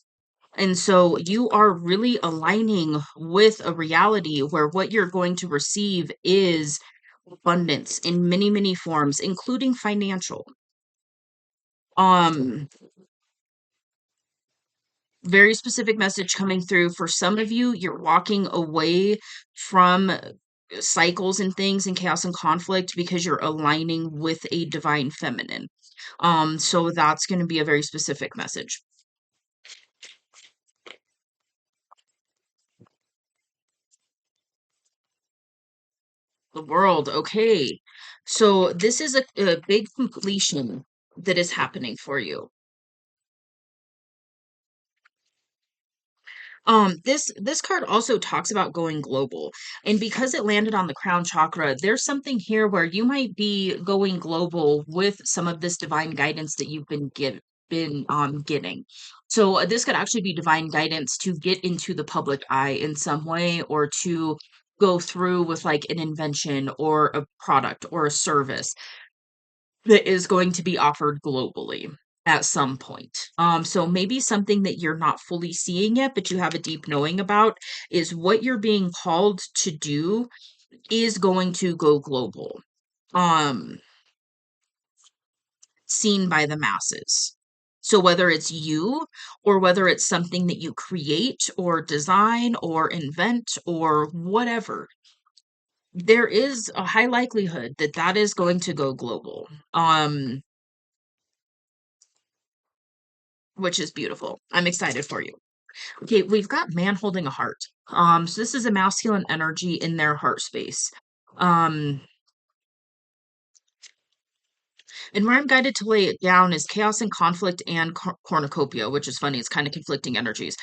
And so you are really aligning with a reality where what you're going to receive is abundance in many, many forms, including financial. Um, Very specific message coming through for some of you. You're walking away from cycles and things and chaos and conflict because you're aligning with a divine feminine. So that's going to be a very specific message. The world, okay. So this is a big completion that is happening for you. This card also talks about going global, and because it landed on the crown chakra, there's something here where you might be going global with some of this divine guidance that you've been getting. So this could actually be divine guidance to get into the public eye in some way, or to go through with like an invention or a product or a service that is going to be offered globally at some point. So maybe something that you're not fully seeing yet, but you have a deep knowing about, is what you're being called to do is going to go global. Um, Seen by the masses. So whether it's you or whether it's something that you create or design or invent or whatever, there is a high likelihood that that is going to go global. Which is beautiful. I'm excited for you. Okay, we've got man holding a heart. So this is a masculine energy in their heart space. Um, and where I'm guided to lay it down is chaos and conflict and cornucopia, which is funny. It's kind of conflicting energies.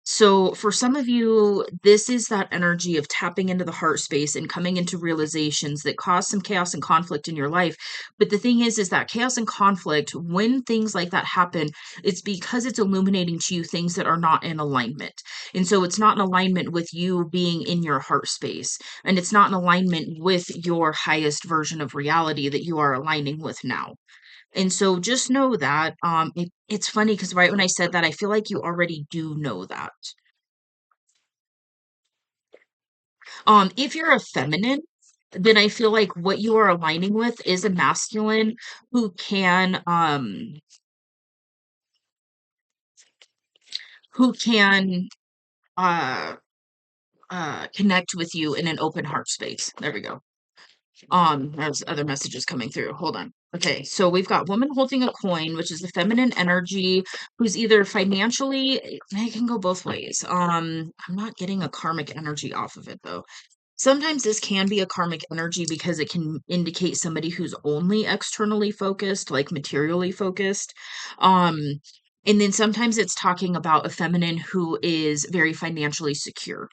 So for some of you, this is that energy of tapping into the heart space and coming into realizations that cause some chaos and conflict in your life. But the thing is that chaos and conflict, when things like that happen, it's because it's illuminating to you things that are not in alignment. And so it's not in alignment with you being in your heart space, and it's not in alignment with your highest version of reality that you are aligning with now. And so just know that it's funny because right when I said that, I feel like you already do know that. If you're a feminine, then I feel like what you are aligning with is a masculine who can uh connect with you in an open heart space. There we go. There's other messages coming through. Hold on. Okay, so we've got woman holding a coin, which is the feminine energy, who's either financially, it can go both ways. I'm not getting a karmic energy off of it though. Sometimes this can be a karmic energy because it can indicate somebody who's only externally focused, like materially focused. Um, and then sometimes it's talking about a feminine who is very financially secure.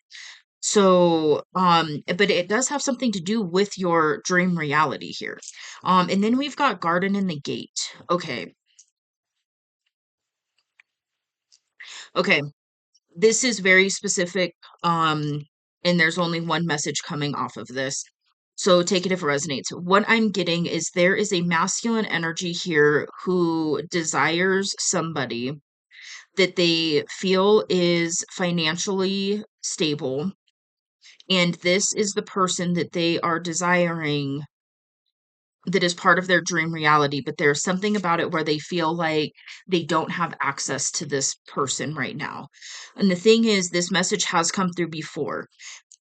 So, but it does have something to do with your dream reality here. And then we've got garden in the gate. Okay. Okay. This is very specific. And there's only one message coming off of this. So take it if it resonates. What I'm getting is there is a masculine energy here who desires somebody that they feel is financially stable, and this is the person that they are desiring that is part of their dream reality, but there's something about it where they feel like they don't have access to this person right now. And the thing is, this message has come through before.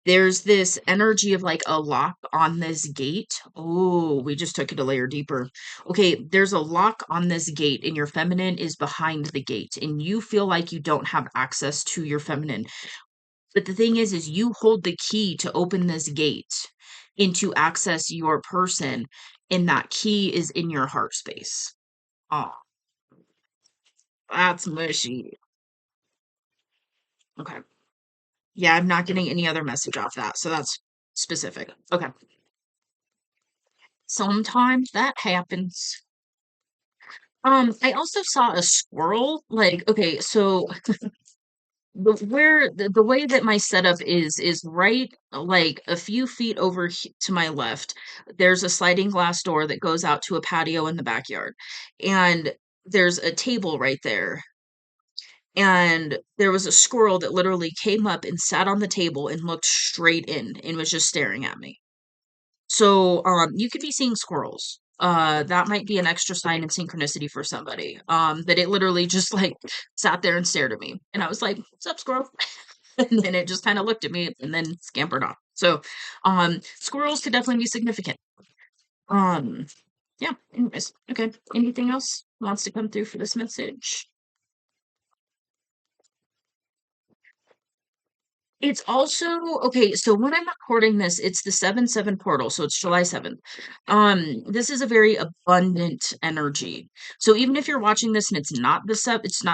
There's this energy of like a lock on this gate. Oh, we just took it a layer deeper. Okay, there's a lock on this gate, and your feminine is behind the gate, and you feel like you don't have access to your feminine. But the thing is you hold the key to open this gate and to access your person, and that key is in your heart space. Oh, that's mushy. Okay. Yeah, I'm not getting any other message off that, so that's specific. Okay. Sometimes that happens. I also saw a squirrel. Like, okay, so the way that my setup is right like a few feet over to my left, there's a sliding glass door that goes out to a patio in the backyard, and there's a table right there, and there was a squirrel that literally came up and sat on the table and looked straight in and was just staring at me. So, you could be seeing squirrels. That might be an extra sign in synchronicity for somebody. That it literally just like sat there and stared at me. And I was like, "What's up, squirrel?" And then it just kind of looked at me and then scampered off. So, squirrels could definitely be significant. Um, yeah, anyways, okay. Anything else wants to come through for this message? It's also okay, so when I'm recording this, it's the 7/7 portal, so it's July 7th. This is a very abundant energy. So even if you're watching this and it's not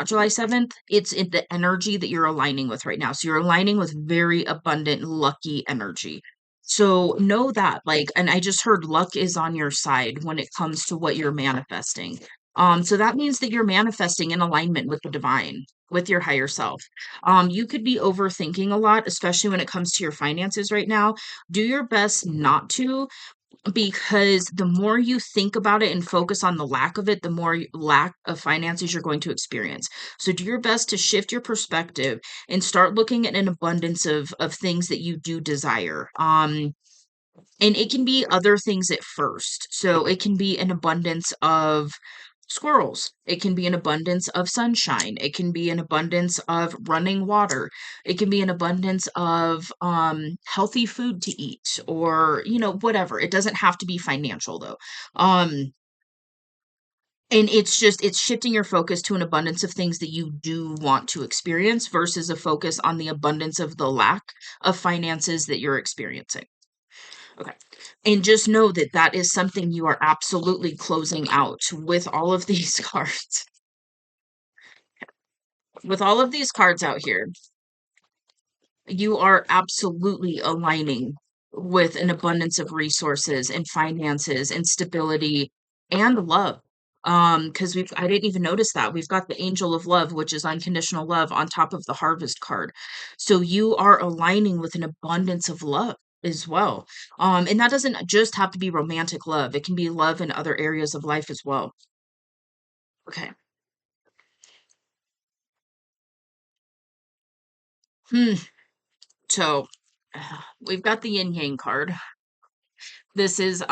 July 7th, it's in the energy that you're aligning with right now. So you're aligning with very abundant, lucky energy. So know that, like, and I just heard luck is on your side when it comes to what you're manifesting. So that means that you're manifesting in alignment with the divine, with your higher self. You could be overthinking a lot, especially when it comes to your finances right now. Do your best not to, because the more you think about it and focus on the lack of it, the more lack of finances you're going to experience. So do your best to shift your perspective and start looking at an abundance of things that you do desire. And it can be other things at first. So it can be an abundance of squirrels. It can be an abundance of sunshine. It can be an abundance of running water. It can be an abundance of healthy food to eat, or, whatever. It doesn't have to be financial though. And it's shifting your focus to an abundance of things that you do want to experience versus a focus on the abundance of the lack of finances that you're experiencing. Okay. And just know that that is something you are absolutely closing out with all of these cards. With all of these cards out here, you are absolutely aligning with an abundance of resources and finances and stability and love. Because I didn't even notice that. We've got the angel of love, which is unconditional love, on top of the harvest card. So you are aligning with an abundance of love as well. And that doesn't just have to be romantic love. It can be love in other areas of life as well. Okay. Hmm. So we've got the yin yang card. This is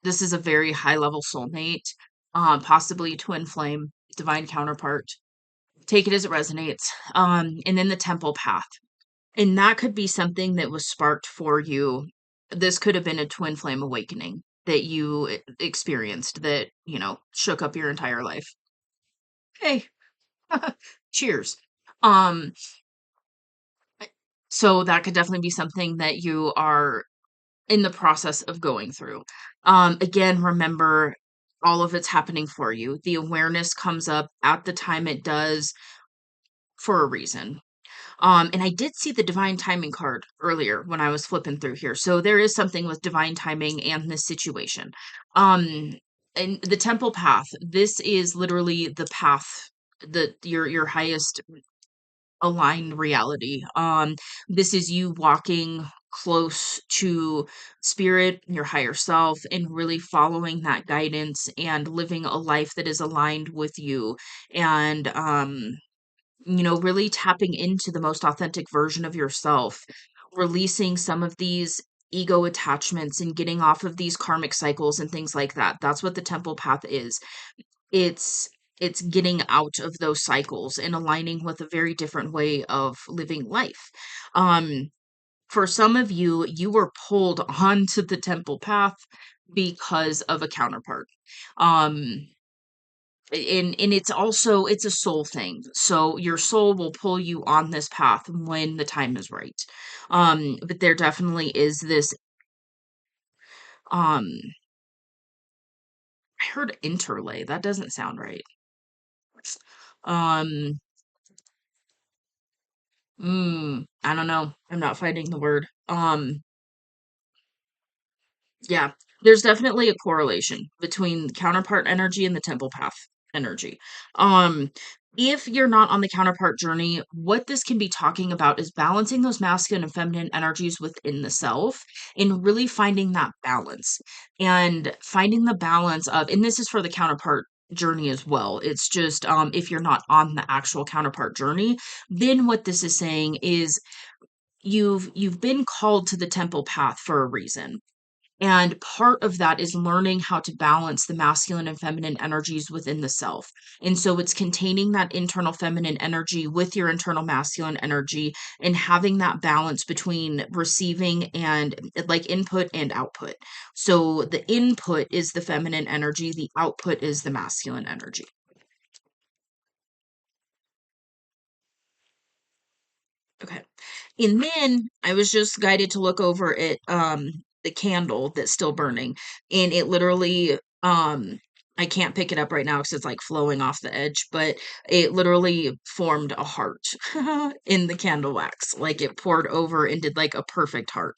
this is a very high level soulmate, possibly twin flame, divine counterpart. Take it as it resonates. And then the temple path. And that could be something that was sparked for you. This could have been a twin flame awakening that you experienced that, shook up your entire life. Hey, cheers. Um, so that could definitely be something that you are in the process of going through. Again, remember, all of it's happening for you. The awareness comes up at the time it does for a reason. And I did see the divine timing card earlier when I was flipping through here. So there is something with divine timing and this situation. Um, and the temple path, this is literally the path that your highest aligned reality. This is you walking close to spirit, your higher self, and really following that guidance and living a life that is aligned with you. And really tapping into the most authentic version of yourself, releasing some of these ego attachments and getting off of these karmic cycles and things like that. That's what the temple path is. It's it's getting out of those cycles and aligning with a very different way of living life. Um, for some of you, you were pulled onto the temple path because of a counterpart. Um, and it's a soul thing. So your soul will pull you on this path when the time is right. But there definitely is this um I heard interlay. That doesn't sound right. Um I don't know. I'm not finding the word. Yeah, there's definitely a correlation between counterpart energy and the temple path energy. Um, if you're not on the counterpart journey, what this can be talking about is balancing those masculine and feminine energies within the self and really finding that balance and finding the balance of, and this is for the counterpart journey as well. It's just if you're not on the actual counterpart journey, then what this is saying is you've been called to the temple path for a reason. And part of that is learning how to balance the masculine and feminine energies within the self. And so it's containing that internal feminine energy with your internal masculine energy and having that balance between receiving and like input and output. So the input is the feminine energy, the output is the masculine energy. Okay. And then I was just guided to look over at the candle that's still burning, and it literally I can't pick it up right now because it's like flowing off the edge, but it literally formed a heart in the candle wax. Like it poured over and did like a perfect heart.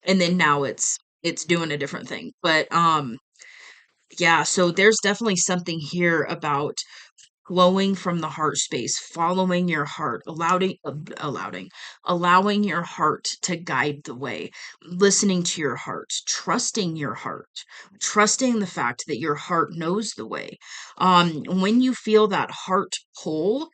And then now it's doing a different thing. But yeah, so there's definitely something here about flowing from the heart space, following your heart, allowing your heart to guide the way, listening to your heart, trusting the fact that your heart knows the way. When you feel that heart pull,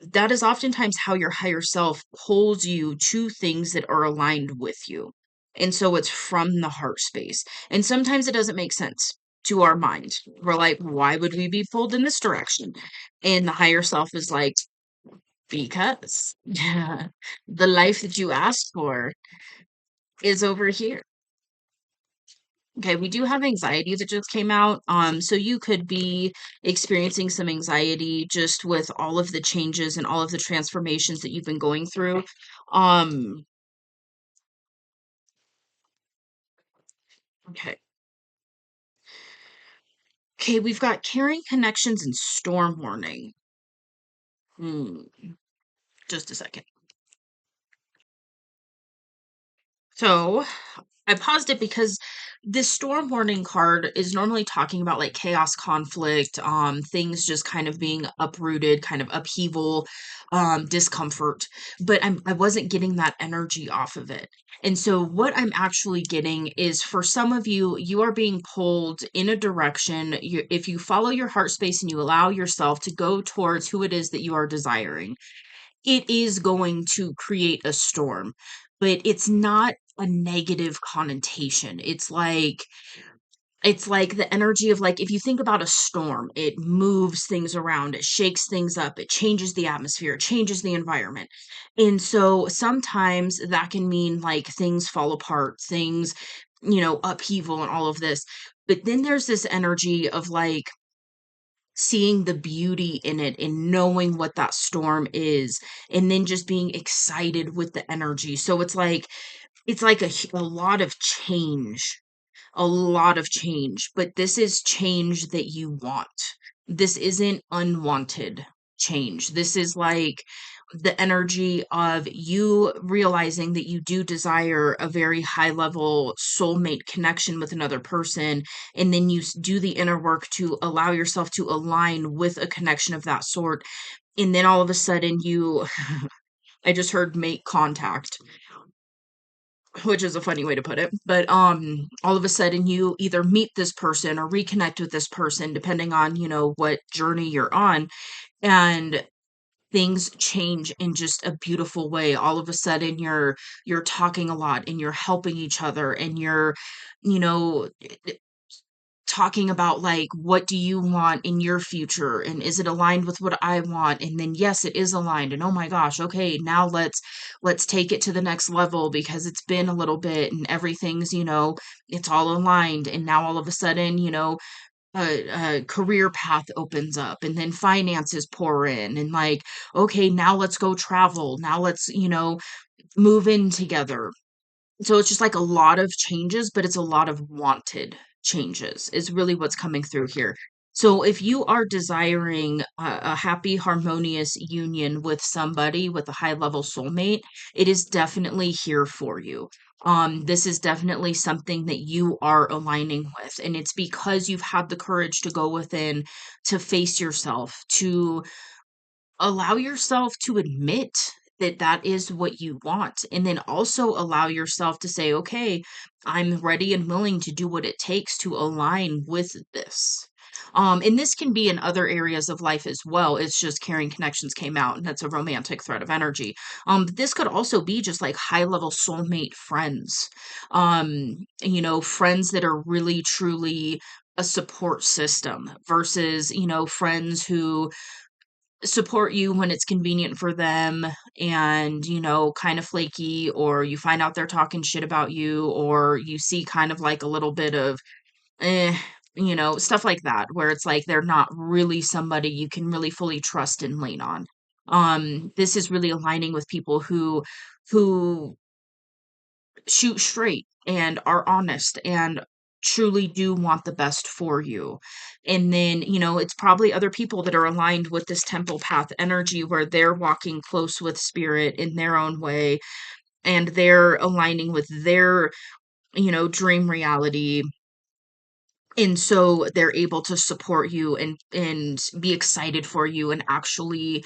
that is oftentimes how your higher self pulls you to things that are aligned with you. And so it's from the heart space. And sometimes it doesn't make sense to our mind. We're like, why would we be pulled in this direction? And the higher self is like, because the life that you asked for is over here. Okay, we do have anxiety that just came out. So you could be experiencing some anxiety just with all of the changes and all of the transformations that you've been going through. Um, okay. Okay, we've got caring connections and storm warning. Hmm, just a second. So I paused it because this storm warning card is normally talking about like chaos, conflict, things just kind of being uprooted, kind of upheaval, discomfort. But I wasn't getting that energy off of it. And so what I'm actually getting is for some of you, you are being pulled in a direction. If you follow your heart space and you allow yourself to go towards who it is that you are desiring, it is going to create a storm, but it's not a negative connotation. It's like the energy of like if you think about a storm, it moves things around, it shakes things up, it changes the atmosphere, it changes the environment. And so sometimes that can mean like things fall apart, things, upheaval and all of this. But then there's this energy of like seeing the beauty in it and knowing what that storm is and then just being excited with the energy. So it's like a lot of change, a lot of change, but this is change that you want. This isn't unwanted change. This is like the energy of you realizing that you do desire a very high level soulmate connection with another person. And then you do the inner work to allow yourself to align with a connection of that sort. And then all of a sudden I just heard make contact, which is a funny way to put it, but all of a sudden you either meet this person or reconnect with this person depending on, what journey you're on, and things change in just a beautiful way. All of a sudden you're talking a lot and you're helping each other and you're, you know, talking about like what do you want in your future and is it aligned with what I want, and then yes it is aligned, and oh my gosh, okay, now let's take it to the next level because it's been a little bit and everything's, it's all aligned, and now all of a sudden, a career path opens up and then finances pour in and like okay, now let's go travel, now let's, move in together. So it's just like a lot of changes, but it's a lot of wanted changes is really what's coming through here. So if you are desiring a happy, harmonious union with somebody, with a high level soulmate, it is definitely here for you. This is definitely something that you are aligning with, and it's because you've had the courage to go within, to face yourself, to allow yourself to admit that that is what you want, and then also allow yourself to say, okay, I'm ready and willing to do what it takes to align with this. And this can be in other areas of life as well. It's just carrying connections came out, and that's a romantic thread of energy. But this could also be just like high level soulmate friends. Friends that are really truly a support system versus, friends who support you when it's convenient for them and, kind of flaky, or you find out they're talking shit about you, or you see kind of like a little bit of eh, stuff like that, where it's like they're not really somebody you can really fully trust and lean on. This is really aligning with people who shoot straight and are honest and truly do want the best for you. And then, it's probably other people that are aligned with this temple path energy where they're walking close with spirit in their own way, and they're aligning with their, dream reality, and so they're able to support you and be excited for you and actually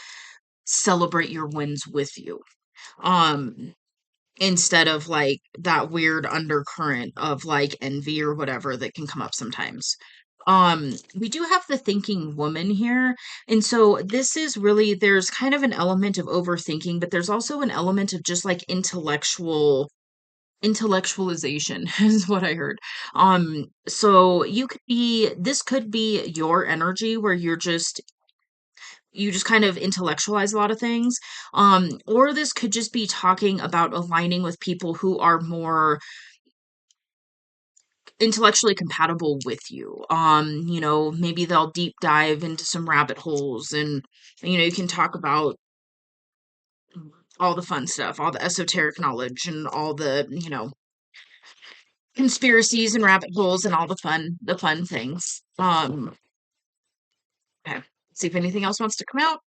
celebrate your wins with you. Um Instead of like that weird undercurrent of like envy or whatever that can come up sometimes. We do have the thinking woman here. And so this is really, there's kind of an element of overthinking, but there's also an element of just like intellectualization is what I heard. So this could be your energy where you just kind of intellectualize a lot of things. Or this could just be talking about aligning with people who are more intellectually compatible with you. Maybe they'll deep dive into some rabbit holes, and you can talk about all the fun stuff, all the esoteric knowledge and all the, conspiracies and rabbit holes and all the fun things. Okay. See if anything else wants to come out.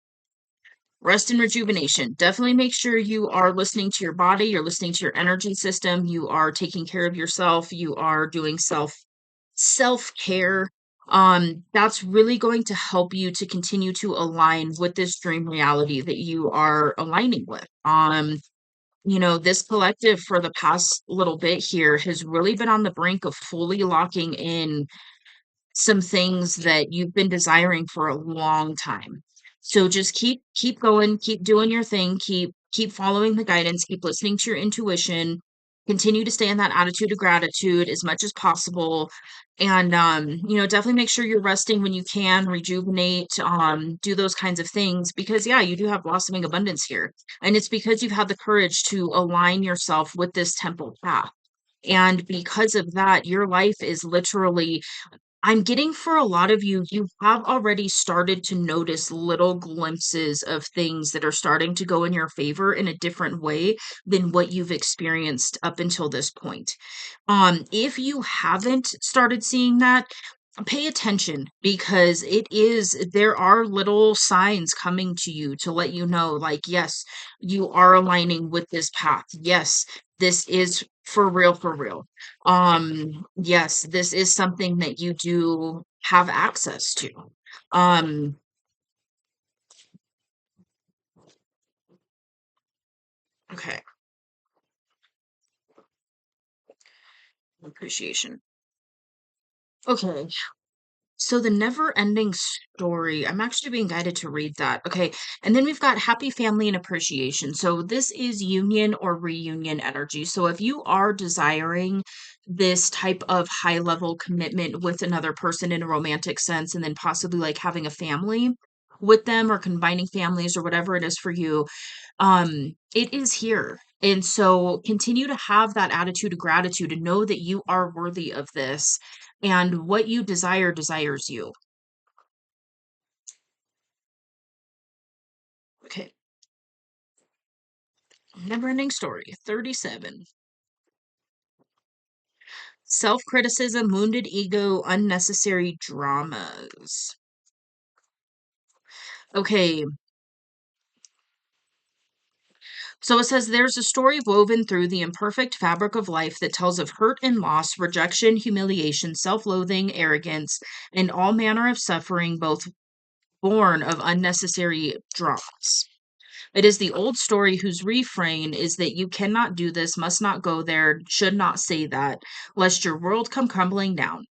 Rest and rejuvenation. Definitely make sure you are listening to your body, you're listening to your energy system, you are taking care of yourself, you are doing self-care. That's really going to help you to continue to align with this dream reality that you are aligning with. This collective for the past little bit here has really been on the brink of fully locking in some things that you've been desiring for a long time. So just keep going, keep doing your thing, keep following the guidance, keep listening to your intuition, continue to stay in that attitude of gratitude as much as possible. And definitely make sure you're resting when you can, rejuvenate, do those kinds of things, because yeah, you do have blossoming abundance here. And it's because you've had the courage to align yourself with this temple path. And because of that, your life is literally, I'm getting, for a lot of you, you have already started to notice little glimpses of things that are starting to go in your favor in a different way than what you've experienced up until this point. If you haven't started seeing that, pay attention, because there are little signs coming to you to let you know, like, yes, you are aligning with this path. Yes, this is for real, for real. Yes, this is something that you do have access to. Um, okay, appreciation. Okay. So the never ending story, I'm actually being guided to read that. Okay. And then we've got happy family and appreciation. So this is union or reunion energy. So if you are desiring this type of high level commitment with another person in a romantic sense, and then possibly like having a family with them or combining families or whatever it is for you, it is here. And so continue to have that attitude of gratitude and know that you are worthy of this, and what you desire desires you. Okay. Never ending story. 37. Self criticism, wounded ego, unnecessary dramas. Okay. So it says there's a story woven through the imperfect fabric of life that tells of hurt and loss, rejection, humiliation, self loathing, arrogance, and all manner of suffering, both born of unnecessary dramas. It is the old story whose refrain is that you cannot do this, must not go there, should not say that, lest your world come crumbling down.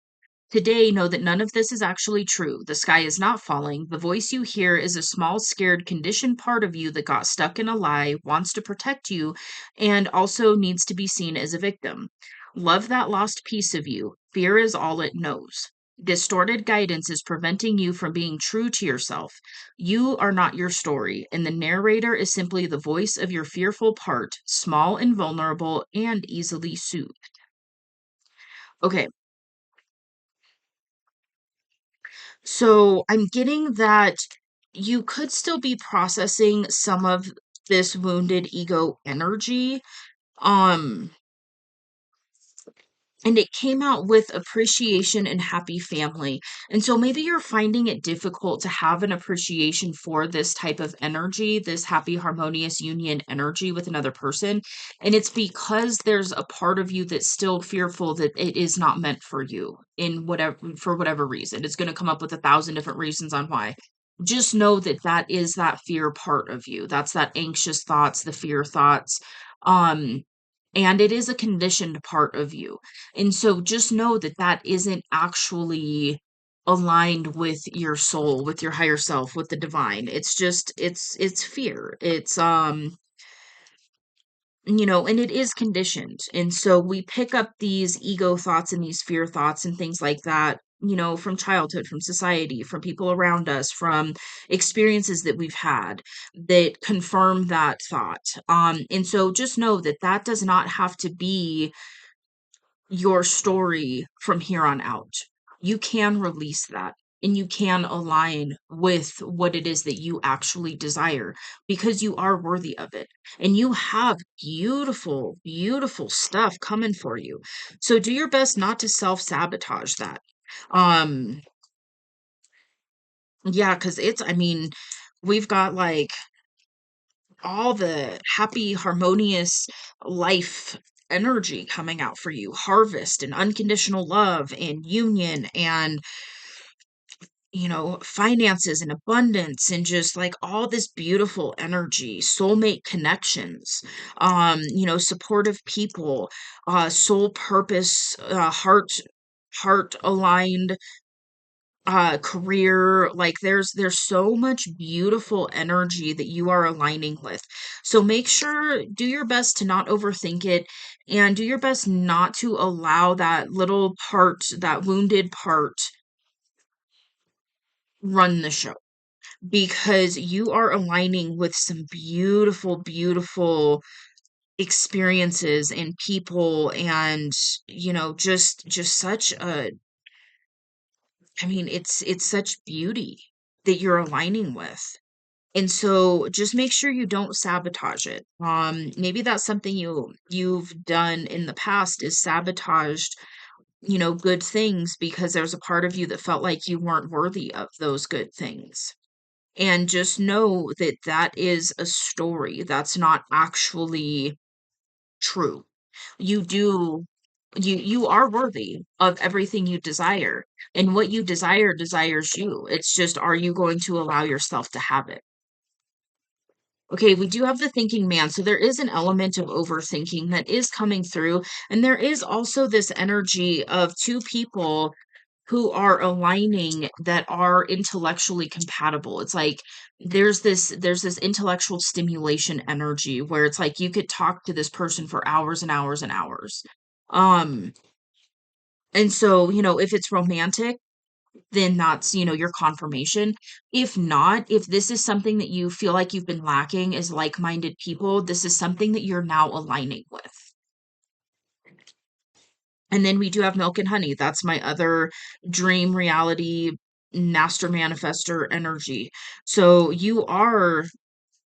Today, know that none of this is actually true. The sky is not falling. The voice you hear is a small, scared, conditioned part of you that got stuck in a lie, wants to protect you, and also needs to be seen as a victim. Love that lost piece of you. Fear is all it knows. Distorted guidance is preventing you from being true to yourself. You are not your story, and the narrator is simply the voice of your fearful part, small and vulnerable and easily soothed. Okay, so I'm getting that you could still be processing some of this wounded ego energy. Um, and it came out with appreciation and happy family. And so maybe you're finding it difficult to have an appreciation for this type of energy, this happy, harmonious union energy with another person. And it's because there's a part of you that's still fearful that it is not meant for you in whatever, for whatever reason. It's going to come up with 1,000 different reasons on why. Just know that that is that fear part of you. That's that anxious thoughts, the fear thoughts. Um, and it is a conditioned part of you, and so just know that that isn't actually aligned with your soul, with your higher self, with the divine. It's just it's fear. It's and it is conditioned. And so we pick up these ego thoughts and these fear thoughts and things like that, from childhood, from society, from people around us, from experiences that we've had that confirm that thought. And so just know that that does not have to be your story from here on out. You can release that and you can align with what it is that you actually desire because you are worthy of it. And you have beautiful, beautiful stuff coming for you. So do your best not to self-sabotage that. Um yeah, cuz I mean, we've got like all the happy, harmonious life energy coming out for you, harvest and unconditional love and union and finances and abundance and just like all this beautiful energy, soulmate connections, supportive people, soul purpose, heart aligned career. Like there's so much beautiful energy that you are aligning with. So make sure, do your best to not overthink it, and do your best not to allow that little part, that wounded part, run the show, because you are aligning with some beautiful, beautiful experiences and people, and just such a, I mean, it's such beauty that you're aligning with. And so just make sure you don't sabotage it. Maybe that's something you've done in the past, is sabotaged, good things because there's a part of you that felt like you weren't worthy of those good things. And just know that that is a story. That's not actually true. You do you are worthy of everything you desire. And what you desire desires you. It's just, are you going to allow yourself to have it? Okay, we do have the thinking man. So there is an element of overthinking that is coming through. And there is also this energy of two people who are aligning that are intellectually compatible. It's like there's this intellectual stimulation energy where it's like you could talk to this person for hours and hours and hours. Um, and so, if it's romantic, then that's, your confirmation. If not, if this is something that you feel like you've been lacking as like-minded people, this is something that you're now aligning with. And then we do have milk and honey. That's my other dream reality master manifester energy. So you are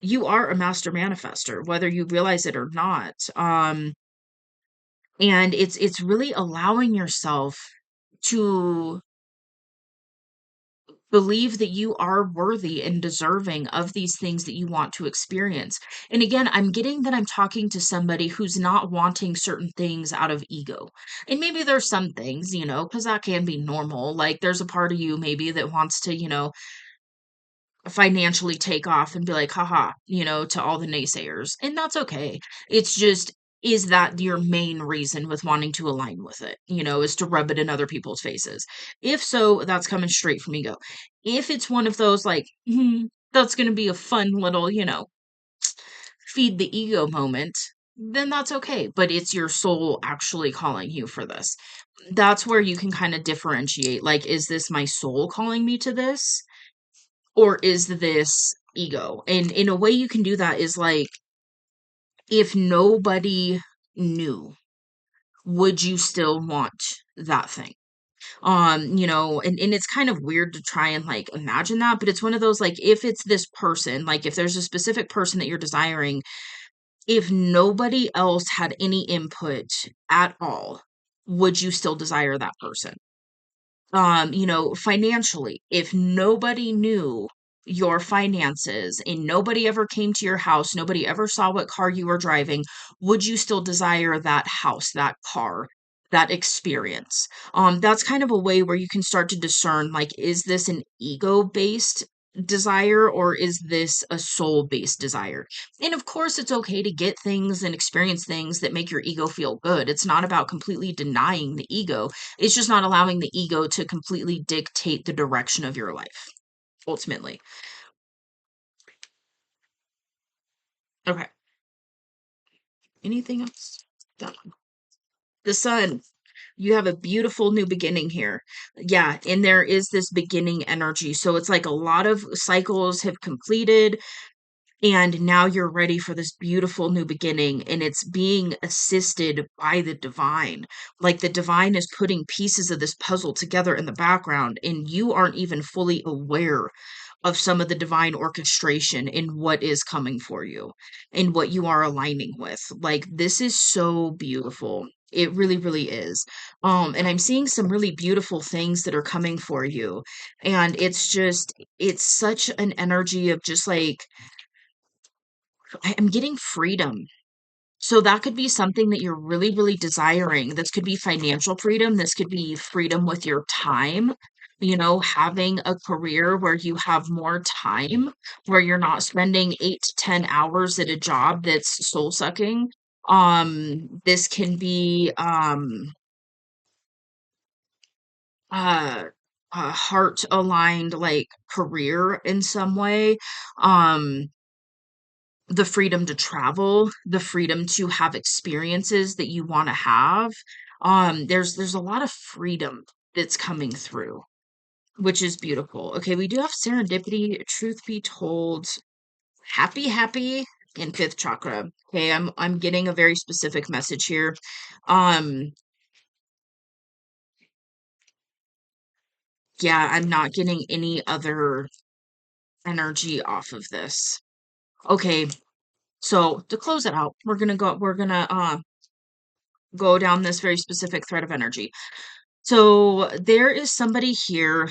a master manifester, whether you realize it or not. And it's really allowing yourself to believe that you are worthy and deserving of these things that you want to experience. And again, I'm getting that I'm talking to somebody who's not wanting certain things out of ego. And maybe there's some things, because that can be normal. Like there's a part of you maybe that wants to, financially take off and be like, haha, to all the naysayers. And that's okay. It's just, is that your main reason with wanting to align with it, is to rub it in other people's faces? If so, that's coming straight from ego. If it's one of those like, that's going to be a fun little, feed the ego moment, then that's okay. But it's your soul actually calling you for this. That's where you can kind of differentiate. Like, is this my soul calling me to this? Or is this ego? And in a way you can do that is like, if nobody knew, would you still want that thing? And it's kind of weird to try and like imagine that, but it's one of those like, if it's this person, like if there's a specific person that you're desiring, if nobody else had any input at all, would you still desire that person? Financially, if nobody knew your finances and nobody ever came to your house, nobody ever saw what car you were driving, would you still desire that house, that car, that experience? That's kind of a way where you can start to discern, like, is this an ego-based desire or is this a soul-based desire? And of course, it's okay to get things and experience things that make your ego feel good. It's not about completely denying the ego. It's just not allowing the ego to completely dictate the direction of your life, ultimately. Okay. Anything else? Done. The sun. You have a beautiful new beginning here. Yeah, and there is this beginning energy. So it's like a lot of cycles have completed. And now you're ready for this beautiful new beginning, and it's being assisted by the divine. Like the divine is putting pieces of this puzzle together in the background, and you aren't even fully aware of some of the divine orchestration in what is coming for you and what you are aligning with. Like this is so beautiful. It really, really is. And I'm seeing some really beautiful things that are coming for you. And it's such an energy of just like, I am getting freedom. So that could be something that you're really, really desiring. This could be financial freedom. This could be freedom with your time. Having a career where you have more time, where you're not spending 8 to 10 hours at a job that's soul sucking. This can be uh a heart aligned like career in some way. Um the freedom to travel, the freedom to have experiences that you want to have. There's a lot of freedom that's coming through, which is beautiful. Okay, we do have serendipity, truth be told, happy in fifth chakra. Okay, I'm getting a very specific message here. Um, yeah, I'm not getting any other energy off of this. Okay, so to close it out, we're gonna go down this very specific thread of energy. So there is somebody here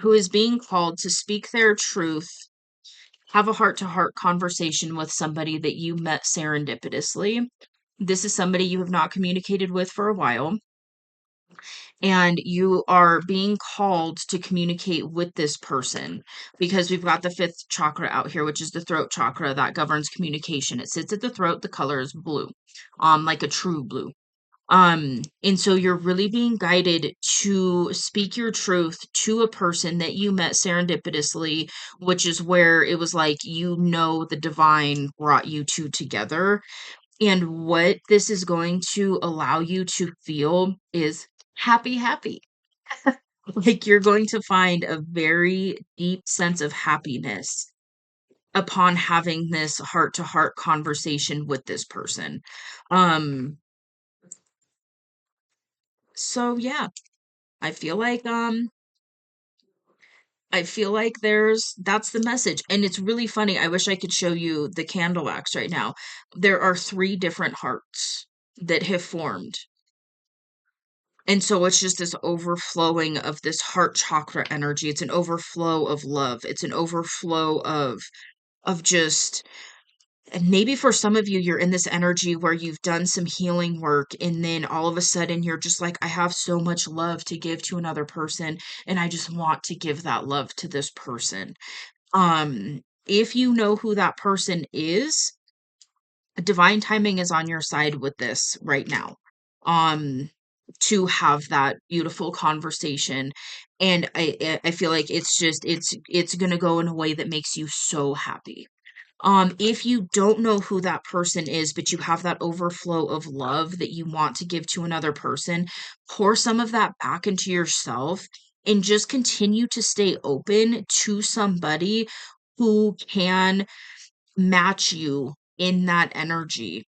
who is being called to speak their truth, have a heart to heart conversation with somebody that you met serendipitously. This is somebody you have not communicated with for a while, and you are being called to communicate with this person because we've got the fifth chakra out here, which is the throat chakra that governs communication. It sits at the throat, the color is blue, like a true blue. And so you're really being guided to speak your truth to a person that you met serendipitously, which is where it was like, the divine brought you two together. And what this is going to allow you to feel is happy. Like you're going to find a very deep sense of happiness upon having this heart to heart conversation with this person. Um, so yeah, I feel like that's the message. And it's really funny. I wish I could show you the candle wax right now. There are three different hearts that have formed. And so it's just this overflowing of this heart chakra energy. It's an overflow of love. It's an overflow of just, and maybe for some of you, you're in this energy where you've done some healing work, and then all of a sudden you're just like, I have so much love to give to another person, and I just want to give that love to this person. If you know who that person is, divine timing is on your side with this right now. Um, to have that beautiful conversation, and I feel like it's gonna go in a way that makes you so happy. If you don't know who that person is, but you have that overflow of love that you want to give to another person, pour some of that back into yourself and just continue to stay open to somebody who can match you in that energy,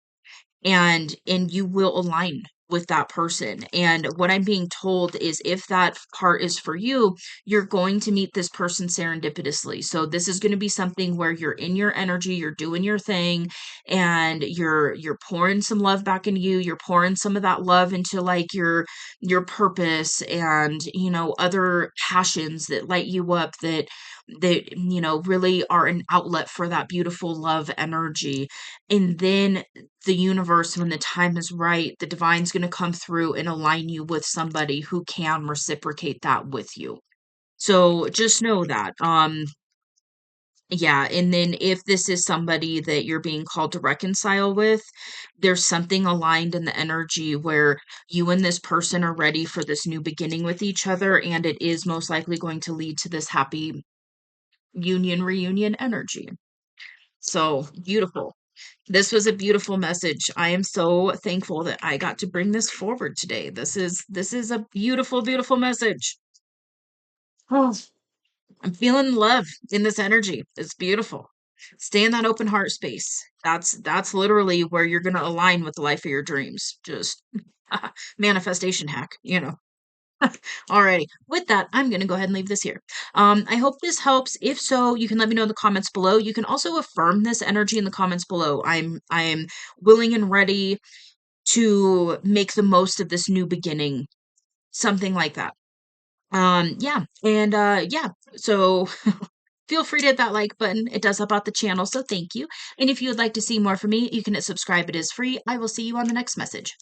and you will align with that person. And what I'm being told is if that part is for you, you're going to meet this person serendipitously. So this is going to be something where you're in your energy, you're doing your thing, and you're pouring some love back into you, you're pouring some of that love into like your purpose, and other passions that light you up, that really are an outlet for that beautiful love energy. And then the universe, when the time is right, the divine's going to come through and align you with somebody who can reciprocate that with you. So just know that. Yeah, and then if this is somebody that you're being called to reconcile with, there's something aligned in the energy where you and this person are ready for this new beginning with each other, and it is most likely going to lead to this happy union reunion energy. So beautiful. This was a beautiful message. I am so thankful that I got to bring this forward today. This is a beautiful, beautiful message. Oh, I'm feeling love in this energy. It's beautiful. Stay in that open heart space. That's literally where you're gonna align with the life of your dreams. Just manifestation hack. Alrighty. With that, I'm going to go ahead and leave this here. I hope this helps. If so, you can let me know in the comments below. You can also affirm this energy in the comments below. I am willing and ready to make the most of this new beginning. Something like that. Yeah. And yeah. So feel free to hit that like button. It does help out the channel, so thank you. And if you would like to see more from me, you can hit subscribe. It is free. I will see you on the next message.